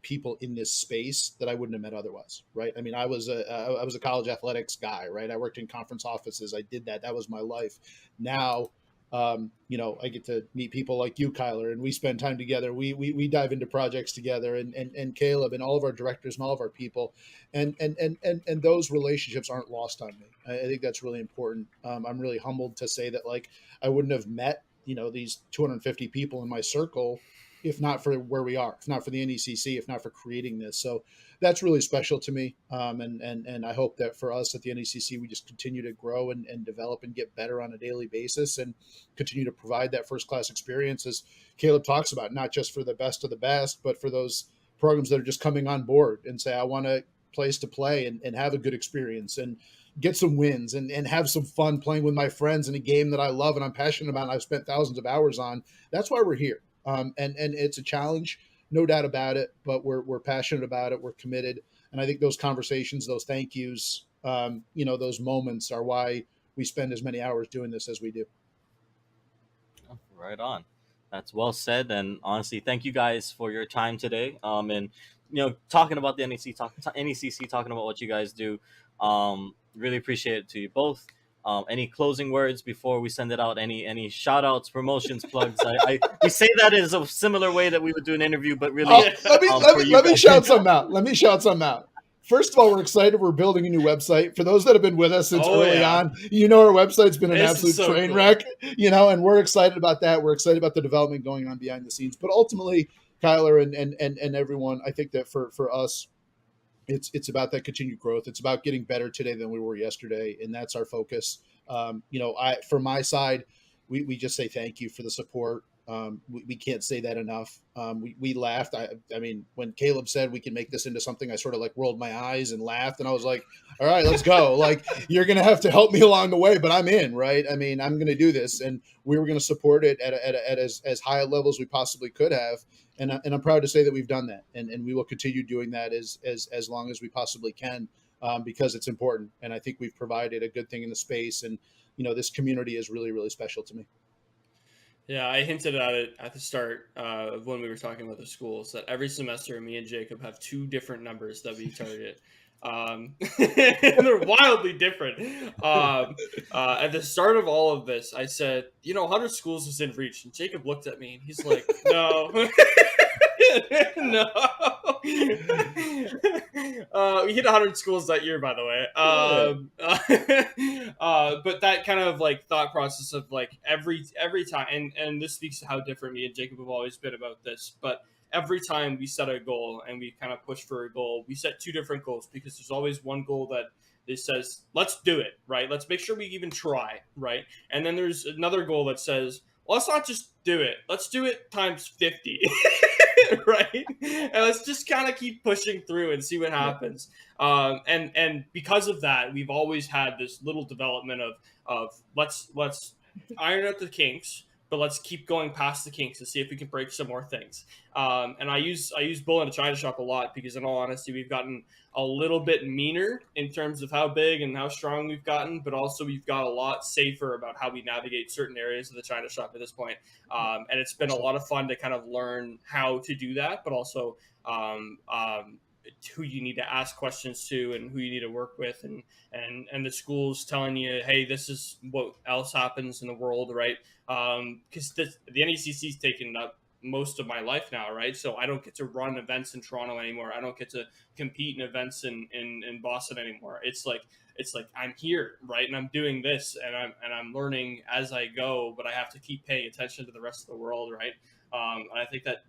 people in this space that I wouldn't have met otherwise. Right. I mean, I was a college athletics guy, right? I worked in conference offices. I did that. That was my life. Now, I get to meet people like you, Kyler, and we spend time together. We dive into projects together, and Caleb and all of our directors and all of our people, and those relationships aren't lost on me. I think that's really important. I'm really humbled to say that, like, I wouldn't have met these 250 people in my circle if not for where we are, if not for the NECC, if not for creating this. So that's really special to me. And I hope that for us at the NECC, we just continue to grow and develop and get better on a daily basis and continue to provide that first-class experience, as Caleb talks about, not just for the best of the best, but for those programs that are just coming on board and say, I want a place to play and have a good experience and get some wins and have some fun playing with my friends in a game that I love and I'm passionate about and I've spent thousands of hours on. That's why we're here. And it's a challenge, no doubt about it, but we're passionate about it. We're committed. And I think those conversations, those thank yous, those moments are why we spend as many hours doing this as we do. Right on. That's well said. And honestly, thank you guys for your time today. And talking about the NECC, talking about what you guys do. Really appreciate it to you both. Any closing words before we send it out? Any shout outs, promotions, plugs? We say that as a similar way that we would do an interview, but really, let me shout some out. Let me shout some out. First of all, we're excited. We're building a new website. For those that have been with us since early on, our website's been an absolute train wreck, and we're excited about that. We're excited about the development going on behind the scenes. But ultimately, Kyler and everyone, I think that for us, it's about that continued growth. It's about getting better today than we were yesterday, and that's our focus. For my side, we just say thank you for the support. We can't say that enough. We laughed. I mean, when Caleb said we can make this into something, I sort of like rolled my eyes and laughed, and I was like, all right, let's go. Like, you're going to have to help me along the way, but I'm in, right? I mean, I'm going to do this, and we were going to support it at as high a level as we possibly could have. And I'm proud to say that we've done that, and we will continue doing that as long as we possibly can, because it's important. And I think we've provided a good thing in the space, and this community is really, really special to me. Yeah, I hinted at it at the start of when we were talking about the schools, that every semester me and Jacob have two different numbers that we target. And they're wildly different. At the start of all of this, I said, 100 schools is in reach. And Jacob looked at me and he's like, no. No. We hit 100 schools that year, by the way. But that kind of like thought process of like every time, and this speaks to how different me and Jacob have always been about this, but every time we set a goal and we kind of push for a goal, we set two different goals, because there's always one goal that says, let's do it, right? Let's make sure we even try, right? And then there's another goal that says, well, let's not just do it. Let's do it times 50, right? And let's just kind of keep pushing through and see what happens. And because of that, we've always had this little development of let's iron out the kinks, but let's keep going past the kinks and see if we can break some more things. And I use Bull in a China Shop a lot, because in all honesty, we've gotten a little bit meaner in terms of how big and how strong we've gotten, but also we've got a lot safer about how we navigate certain areas of the China Shop at this point. And it's been a lot of fun to kind of learn how to do that, but also who you need to ask questions to and who you need to work with, and the schools telling you, hey, this is what else happens in the world, right? Because the NECC's taken up most of my life now, right? So I don't get to run events in Toronto anymore. I don't get to compete in events in Boston anymore. It's like I'm here, right? And I'm doing this, and I'm learning as I go, but I have to keep paying attention to the rest of the world, right? And I think that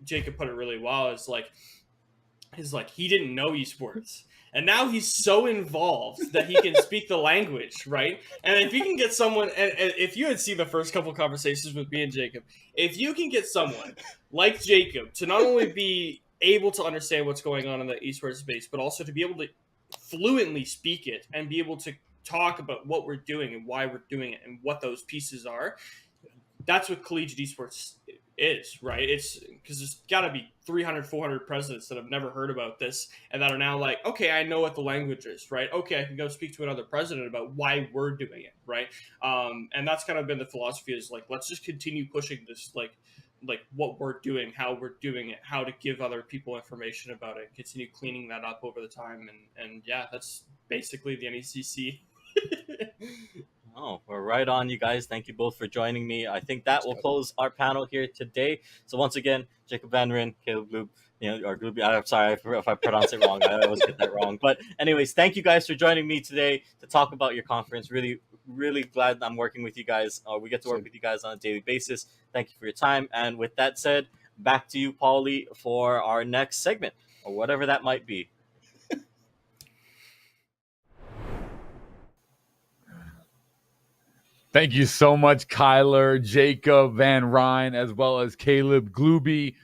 Jacob put it really well. Is like he didn't know esports, and now he's so involved that he can speak the language, right? And if you can get someone, and if you had seen the first couple conversations with me and Jacob, if you can get someone like Jacob to not only be able to understand what's going on in the esports space, but also to be able to fluently speak it and be able to talk about what we're doing and why we're doing it and what those pieces are, that's what collegiate esports is, right? It's because there's got to be 300, 400 presidents that have never heard about this and that are now like, okay, I know what the language is, right? Okay, I can go speak to another president about why we're doing it, right? And that's kind of been the philosophy, is like, let's just continue pushing this, like what we're doing, how we're doing it, how to give other people information about it, continue cleaning that up over the time, and yeah, that's basically the NECC. Oh, we're right on, you guys. Thank you both for joining me. I think that will close our panel here today. So once again, Jacob Van Ryn, Caleb Gloob, or Gluby. I'm sorry if I pronounce it wrong. I always get that wrong. But anyways, thank you guys for joining me today to talk about your conference. Really, really glad I'm working with you guys. We get to work with you guys on a daily basis. Thank you for your time. And with that said, back to you, Paulie, for our next segment, or whatever that might be. Thank you so much, Kyler, Jacob Van Ryn, as well as Caleb Gluby,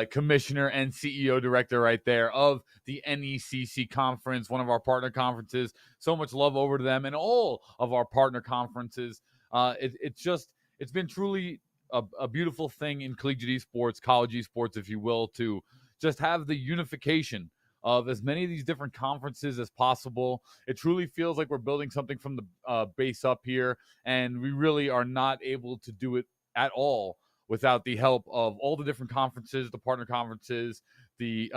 Commissioner and CEO Director right there of the NECC Conference, one of our partner conferences. So much love over to them and all of our partner conferences. It's been truly a beautiful thing in collegiate esports, college esports, if you will, to just have the unification of as many of these different conferences as possible. It truly feels like we're building something from the base up here, and we really are not able to do it at all without the help of all the different conferences, the partner conferences, the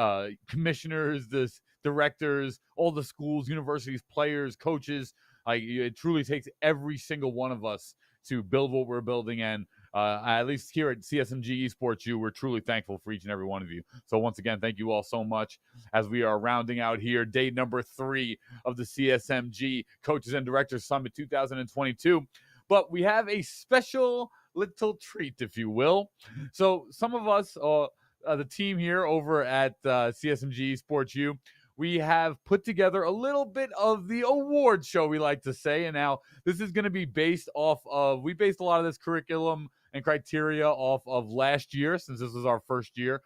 commissioners, the directors, all the schools, universities, players, coaches. It truly takes every single one of us to build what we're building, and at least here at CSMG EsportsU, we're truly thankful for each and every one of you. So once again, thank you all so much as we are rounding out here day number 3 of the CSMG Coaches and Directors Summit 2022. But we have a special little treat, if you will. So some of us, the team here over at CSMG EsportsU, we have put together a little bit of the award show, we like to say. And now this is going to be based off of, we based a lot of this curriculum and criteria off of last year, since this was our first year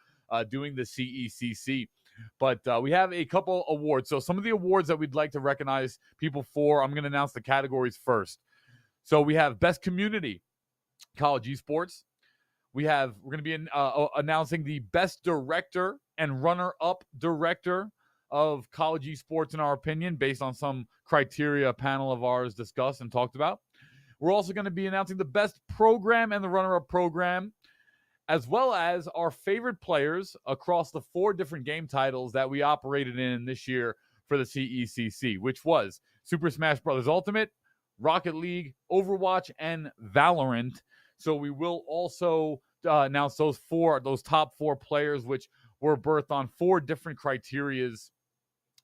doing the CECC. But we have a couple awards. So some of the awards that we'd like to recognize people for, I'm going to announce the categories first. So we have Best Community, College Esports. We're going to be announcing the Best Director and Runner-Up Director of college esports, in our opinion, based on some criteria a panel of ours discussed and talked about. We're also going to be announcing the best program and the runner-up program, as well as our favorite players across the 4 different game titles that we operated in this year for the CECC, which was Super Smash Bros. Ultimate, Rocket League, Overwatch, and Valorant. So we will also announce those top 4 players, which were birthed on 4 different criterias.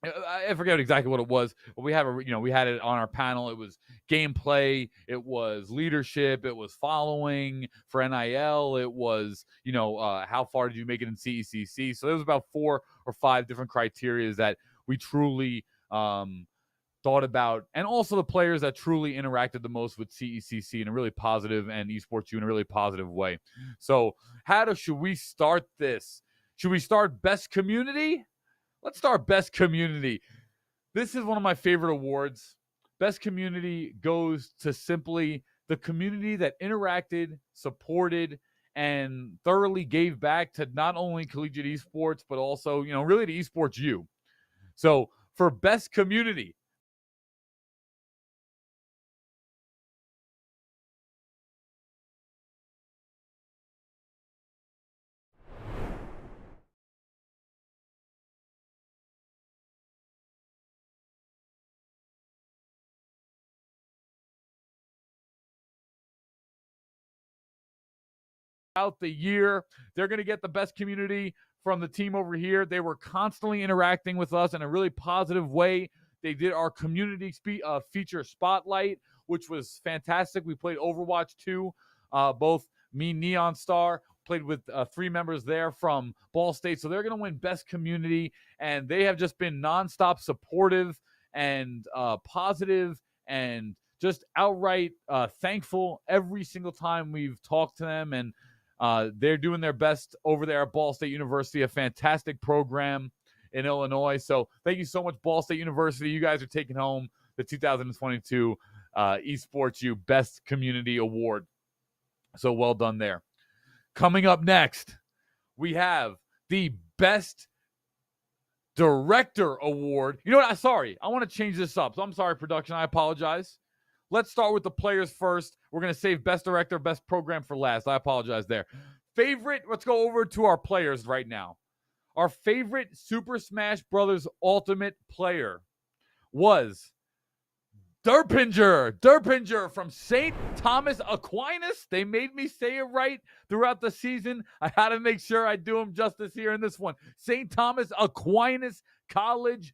I forget exactly what it was, but we had it on our panel. It was gameplay, it was leadership, it was following for NIL, it was how far did you make it in CECC. So there was about 4 or 5 different criteria that we truly thought about, and also the players that truly interacted the most with CECC in a really positive, and EsportsU in a really positive way. So should we start this? Should we start Best Community? Let's start Best Community. This is one of my favorite awards. Best Community goes to simply the community that interacted, supported, and thoroughly gave back to not only collegiate esports, but also, really to EsportsU. So for Best Community, throughout the year. They're going to get the best community from the team over here. They were constantly interacting with us in a really positive way. They did our community feature spotlight, which was fantastic. We played Overwatch 2, both me, Neon Star, played with 3 members there from Ball State. So they're going to win best community, and they have just been nonstop supportive and positive and just outright thankful every single time we've talked to them. And they're doing their best over there at Ball State University, a fantastic program in Illinois. So thank you so much, Ball State University. You guys are taking home the 2022 EsportsU Best Community Award. So well done there. Coming up next, we have the Best Director Award. You know what? I want to change this up. So I'm sorry, production. I apologize. Let's start with the players first. We're going to save Best Director, Best Program for last. I apologize there. Let's go over to our players right now. Our favorite Super Smash Bros. Ultimate player was Derpinger from St. Thomas Aquinas. They made me say it right throughout the season. I had to make sure I do him justice here in this one. St. Thomas Aquinas College.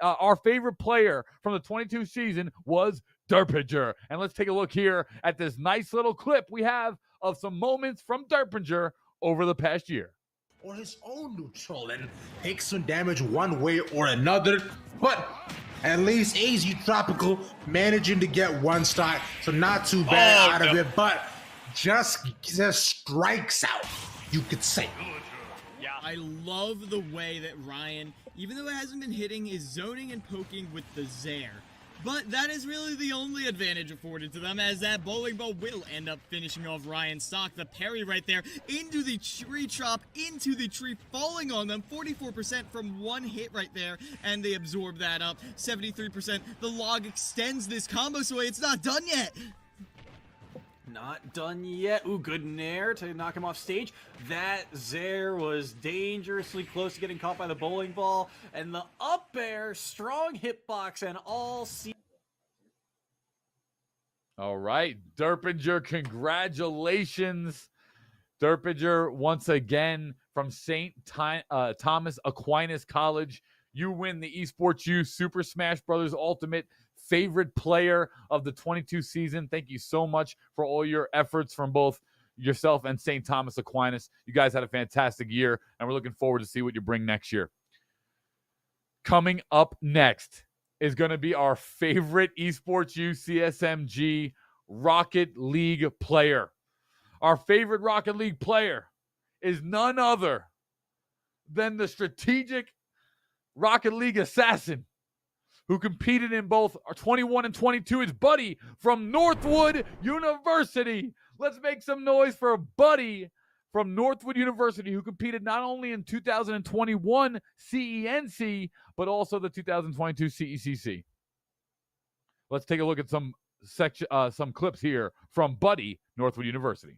Our favorite player from the 22 season was Derpinger. And let's take a look here at this nice little clip we have of some moments from Derpinger over the past year. Or his own neutral and take some damage one way or another, but at least AZ Tropical managing to get one stock, so not too bad out of it, but just strikes out, you could say. Yeah. I love the way that Ryan, even though it hasn't been hitting, is zoning and poking with the Zaire. But that is really the only advantage afforded to them, as that bowling ball will end up finishing off Ryan's stock. The parry right there into the tree chop, into the tree, falling on them. 44% from one hit right there, and they absorb that up. 73%. The log extends this combo, so it's not done yet. Not done yet. Ooh, good nair to knock him off stage. That Zaire was dangerously close to getting caught by the bowling ball. And the up air, strong hitbox, and all All right, Derpinger, congratulations. Derpinger, once again, from St. Thomas Aquinas College. You win the EsportsU's Super Smash Bros. Ultimate favorite player of the 22 season. Thank you so much for all your efforts from both yourself and St. Thomas Aquinas. You guys had a fantastic year, and we're looking forward to see what you bring next year. Coming up next is going to be our favorite EsportsU CSMG Rocket League player. Our favorite Rocket League player is none other than the strategic Rocket League assassin who competed in both 21 and 22. His buddy from Northwood University. Let's make some noise for a buddy from Northwood University who competed not only in 2021 CENC, but also the 2022 CECC. Let's take a look at some clips here from Buddy, Northwood University.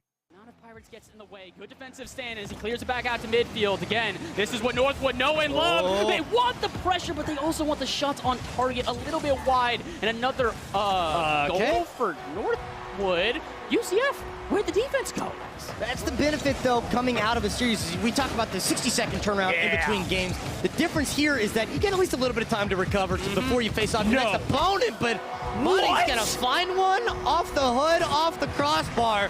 Pirates gets in the way. Good defensive stand as he clears it back out to midfield. Again, this is what Northwood know and love. They want the pressure, but they also want the shots on target a little bit wide. And another goal for Northwood. UCF, where'd the defense go? That's the benefit, though, coming out of a series. We talk about the 60-second turnaround in between games. The difference here is that you get at least a little bit of time to recover before you face off your next opponent, but Buddy's going to find one off the hood, off the crossbar.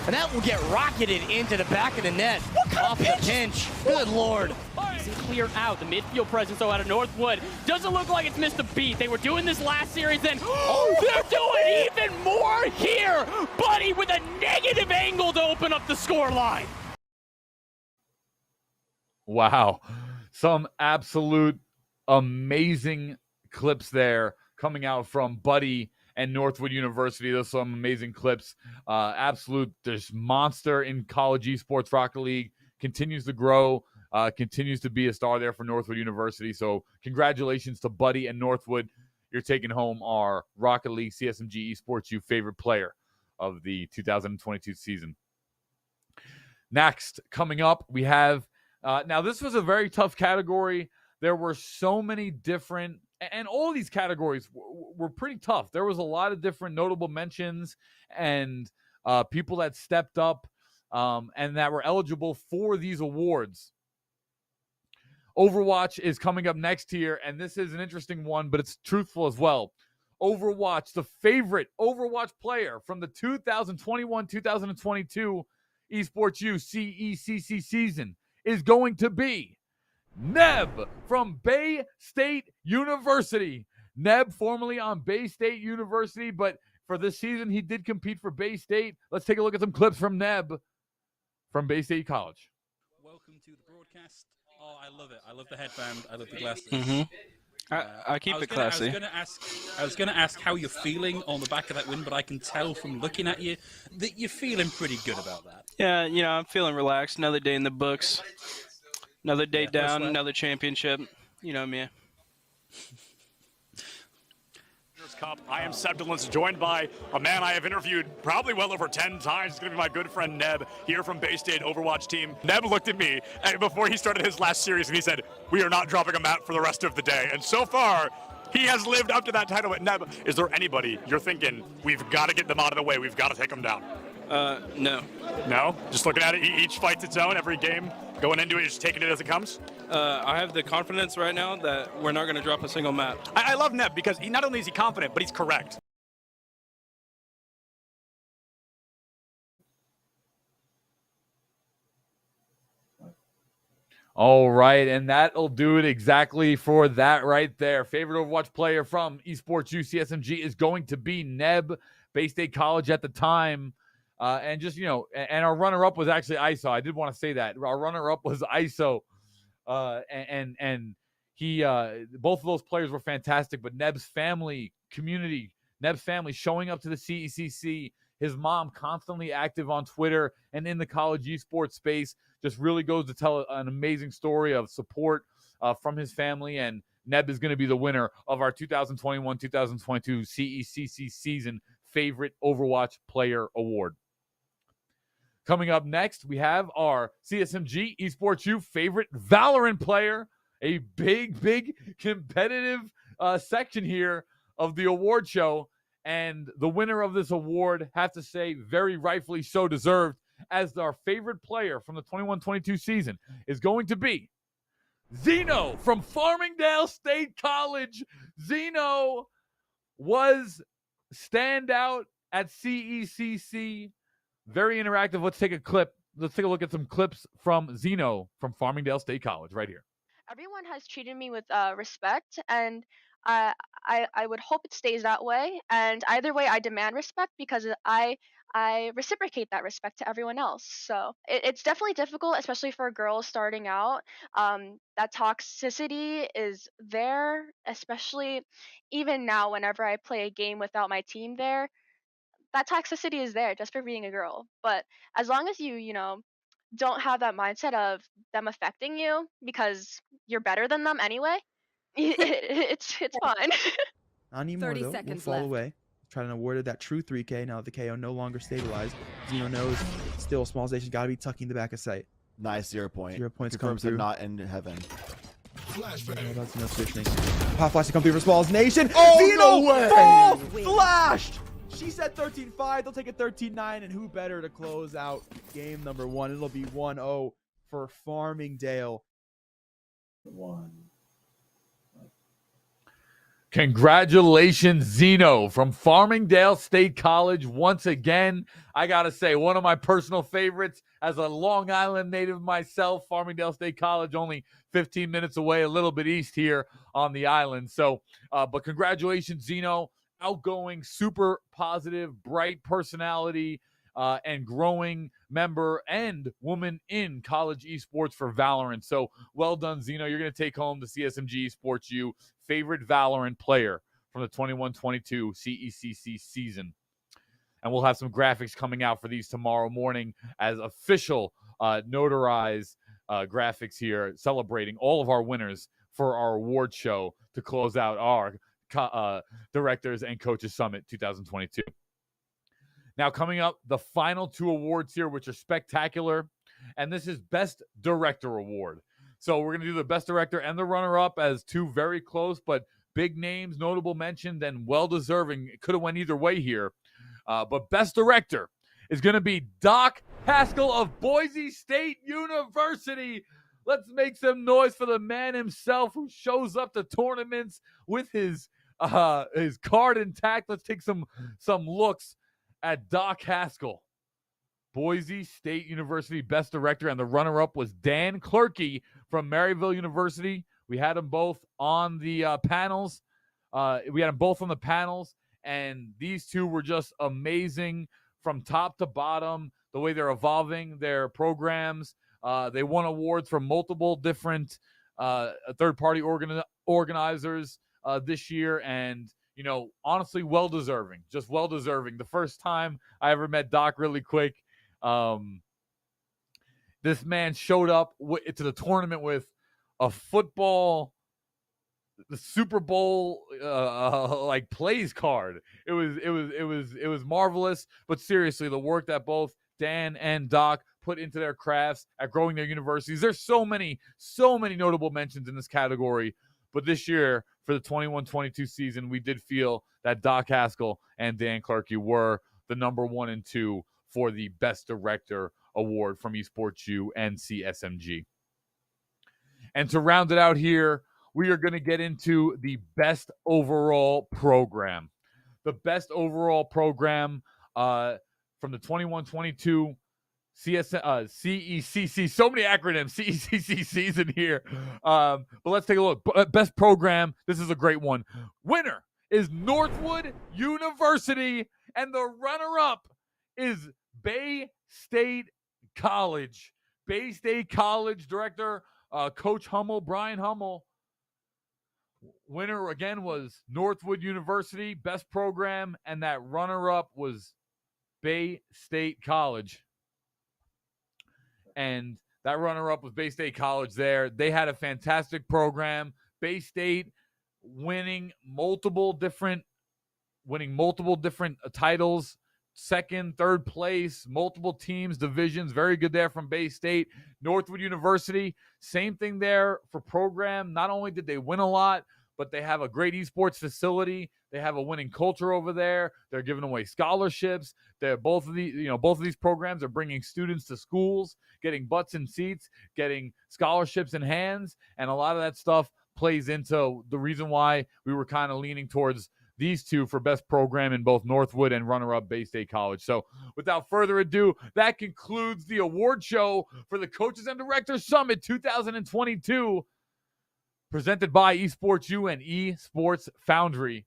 And that will get rocketed into the back of the net. Off the pinch. Good Lord. Clear out the midfield presence out of Northwood. Doesn't look like it's missed a beat. They were doing this last series, then they're doing even more here. Buddy with a negative angle to open up the score line. Wow. Some absolute amazing clips there coming out from Buddy and Northwood University. Those are some amazing clips. Absolute just monster in college esports. Rocket League continues to grow, continues to be a star there for Northwood University. So congratulations to Buddy and Northwood. You're taking home our Rocket League CSMG EsportsU favorite player of the 2022 season. Next, coming up, we have, now this was a very tough category. There were so many different, and all these categories were pretty tough. There was a lot of different notable mentions and people that stepped up and that were eligible for these awards. Overwatch is coming up next here, and this is an interesting one, but it's truthful as well. Overwatch, the favorite Overwatch player from the 2021-2022 EsportsU's Cecc season is going to be Neb from Bay State University. Neb, formerly on Bay State University, but for this season, he did compete for Bay State. Let's take a look at some clips from Neb from Bay State College. Welcome to the broadcast. Oh, I love it. I love the headband. I love the glasses. I keep it classy. I was going to ask how you're feeling on the back of that win, but I can tell from looking at you that you're feeling pretty good about that. Yeah, I'm feeling relaxed. Another day in the books. Another day down, another championship. You know me. Cup. I am Cecc, joined by a man I have interviewed probably well over 10 times. It's going to be my good friend Neb here from Bay State Overwatch team. Neb looked at me before he started his last series and he said, "We are not dropping a mat for the rest of the day." And so far, he has lived up to that title. But Neb, is there anybody you're thinking, we've got to get them out of the way, we've got to take them down? No. No? Just looking at it, each fight's its own, every game, going into it, just taking it as it comes? I have the confidence right now that we're not going to drop a single mat. I love Neb because not only is he confident, but he's correct. All right, and that'll do it exactly for that right there. Favorite Overwatch player from EsportsU's CSMG is going to be Neb, Bay State College at the time. And just, and our runner-up was actually ISO. I did want to say that. Our runner-up was ISO. And he, both of those players were fantastic, but Neb's family showing up to the CECC, his mom constantly active on Twitter and in the college esports space, just really goes to tell an amazing story of support from his family. And Neb is going to be the winner of our 2021-2022 CECC season favorite Overwatch player award. Coming up next, we have our CSMG EsportsU favorite Valorant player, a big competitive section here of the award show. And the winner of this award, have to say, very rightfully so deserved, as our favorite player from the 21-22 season is going to be Zeno from Farmingdale State College. Zeno was standout at CECC. Very interactive. Let's take a clip. Let's take a look at some clips from Zeno from Farmingdale State College right here. Everyone has treated me with respect, and I would hope it stays that way. And either way, I demand respect because I reciprocate that respect to everyone else. So it's definitely difficult, especially for girls starting out. That toxicity is there, especially even now whenever I play a game without my team there. That toxicity is there just for being a girl. But as long as you don't have that mindset of them affecting you because you're better than them anyway, it's fine. Not anymore, 30 though. seconds We'll fall left. away. Trying to award that true 3K now that the KO no longer stabilized. Zeno knows still small station's got to be tucking the back of sight. Nice 0 point. 0 points come Confirms they're through. not in heaven. About Zeno positioning. Pop flash to come through for Smalls Nation. Oh, Zeno no way! falls flashed. She said 13-5. They'll take it 13-9, and who better to close out game number one? It'll be 1-0 for Farmingdale. Congratulations, Zeno from Farmingdale State College. Once again, I got to say, one of my personal favorites as a Long Island native myself. Farmingdale State College, only 15 minutes away, a little bit east here on the island. So, but congratulations, Zeno. Outgoing, super positive, bright personality, and growing member and woman in college esports for Valorant. So well done, Zeno. You're going to take home the CSMG EsportsU favorite Valorant player from the 21-22 CECC season. And we'll have some graphics coming out for these tomorrow morning as official notarized graphics here celebrating all of our winners for our award show to close out our Directors and Coaches Summit 2022. Now coming up, the final two awards here, which are spectacular, and this is Best Director Award. So we're going to do the Best Director and the runner-up as two very close, but big names, notable mentioned, and well-deserving. It could have went either way here. But Best Director is going to be Doc Haskell of Boise State University. Let's make some noise for the man himself who shows up to tournaments with his card intact. Let's take some looks at Doc Haskell. Boise State University Best Director, and the runner-up was Dan Clerkey from Maryville University. We had them both on the panels. And these two were just amazing from top to bottom, the way they're evolving their programs. They won awards from multiple different third-party organizers this year, and, honestly, well-deserving. Just well-deserving. The first time I ever met Doc, really quick, this man showed up to the tournament with a football, the Super Bowl like plays card. It was marvelous. But seriously, the work that both Dan and Doc put into their crafts at growing their universities. There's so many notable mentions in this category. But this year, for the 21-22 season, we did feel that Doc Haskell and Dan Clerkey were the number 1 and 2 for the Best Director award from EsportsU and CSMG. And to round it out here, we are going to get into the Best Overall Program. The Best Overall Program from the 21-22 CECC. So many acronyms, CECC season here. But let's take a look. Best Program, this is a great one. Winner is Northwood University, and the runner-up is Bay State College. Bay State College Director, Coach Hummel, Brian Hummel. Winner, again, was Northwood University, best program, and that runner-up was Bay State College. And that runner-up was Bay State College there. They had a fantastic program. Bay State winning multiple different titles, second, third place, multiple teams, divisions. Very good there from Bay State. Northwood University, same thing there for program. Not only did they win a lot, but they have a great esports facility. They have a winning culture over there. They're giving away scholarships. Both of these programs are bringing students to schools, getting butts in seats, getting scholarships in hands, and a lot of that stuff plays into the reason why we were kind of leaning towards these two for best program in both Northwood and runner-up Bay State College. So without further ado, that concludes the award show for the Coaches and Directors Summit 2022, presented by EsportsU and Esports Foundry.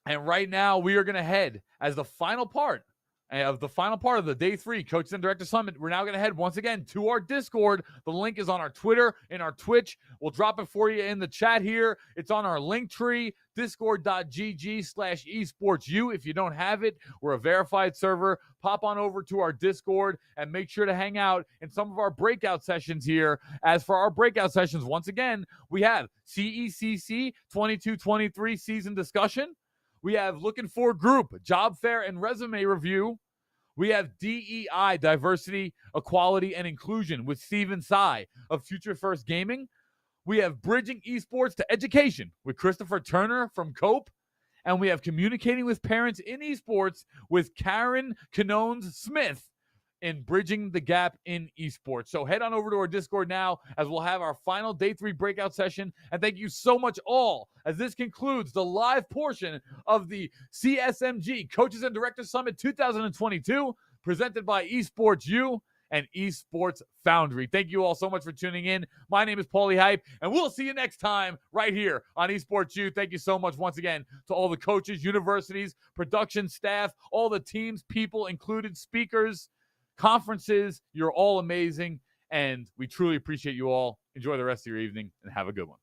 And right now, we are going to head as the final part of the Day 3 Coaches and Directors Summit. We're now going to head once again to our Discord. The link is on our Twitter and our Twitch. We'll drop it for you in the chat here. It's on our link tree, discord.gg/esportsu. If you don't have it, we're a verified server. Pop on over to our Discord and make sure to hang out in some of our breakout sessions here. As for our breakout sessions, once again, we have CECC 22-23 season discussion. We have Looking for Group, Job Fair and Resume Review. We have DEI, Diversity, Equality, and Inclusion with Steven Tsai of Future First Gaming. We have Bridging Esports to Education with Christopher Turner from COPE. And we have Communicating with Parents in Esports with Karen Canones-Smith in Bridging the Gap in Esports. So head on over to our Discord now as we'll have our final Day 3 breakout session. And thank you so much all, as this concludes the live portion of the CSMG Coaches and Directors Summit 2022, presented by EsportsU and Esports Foundry. Thank you all so much for tuning in. My name is Paulie Hype, and we'll see you next time right here on EsportsU. Thank you so much once again to all the coaches, universities, production staff, all the teams, people included, speakers, conferences. You're all amazing, and we truly appreciate you all. Enjoy the rest of your evening, and have a good one.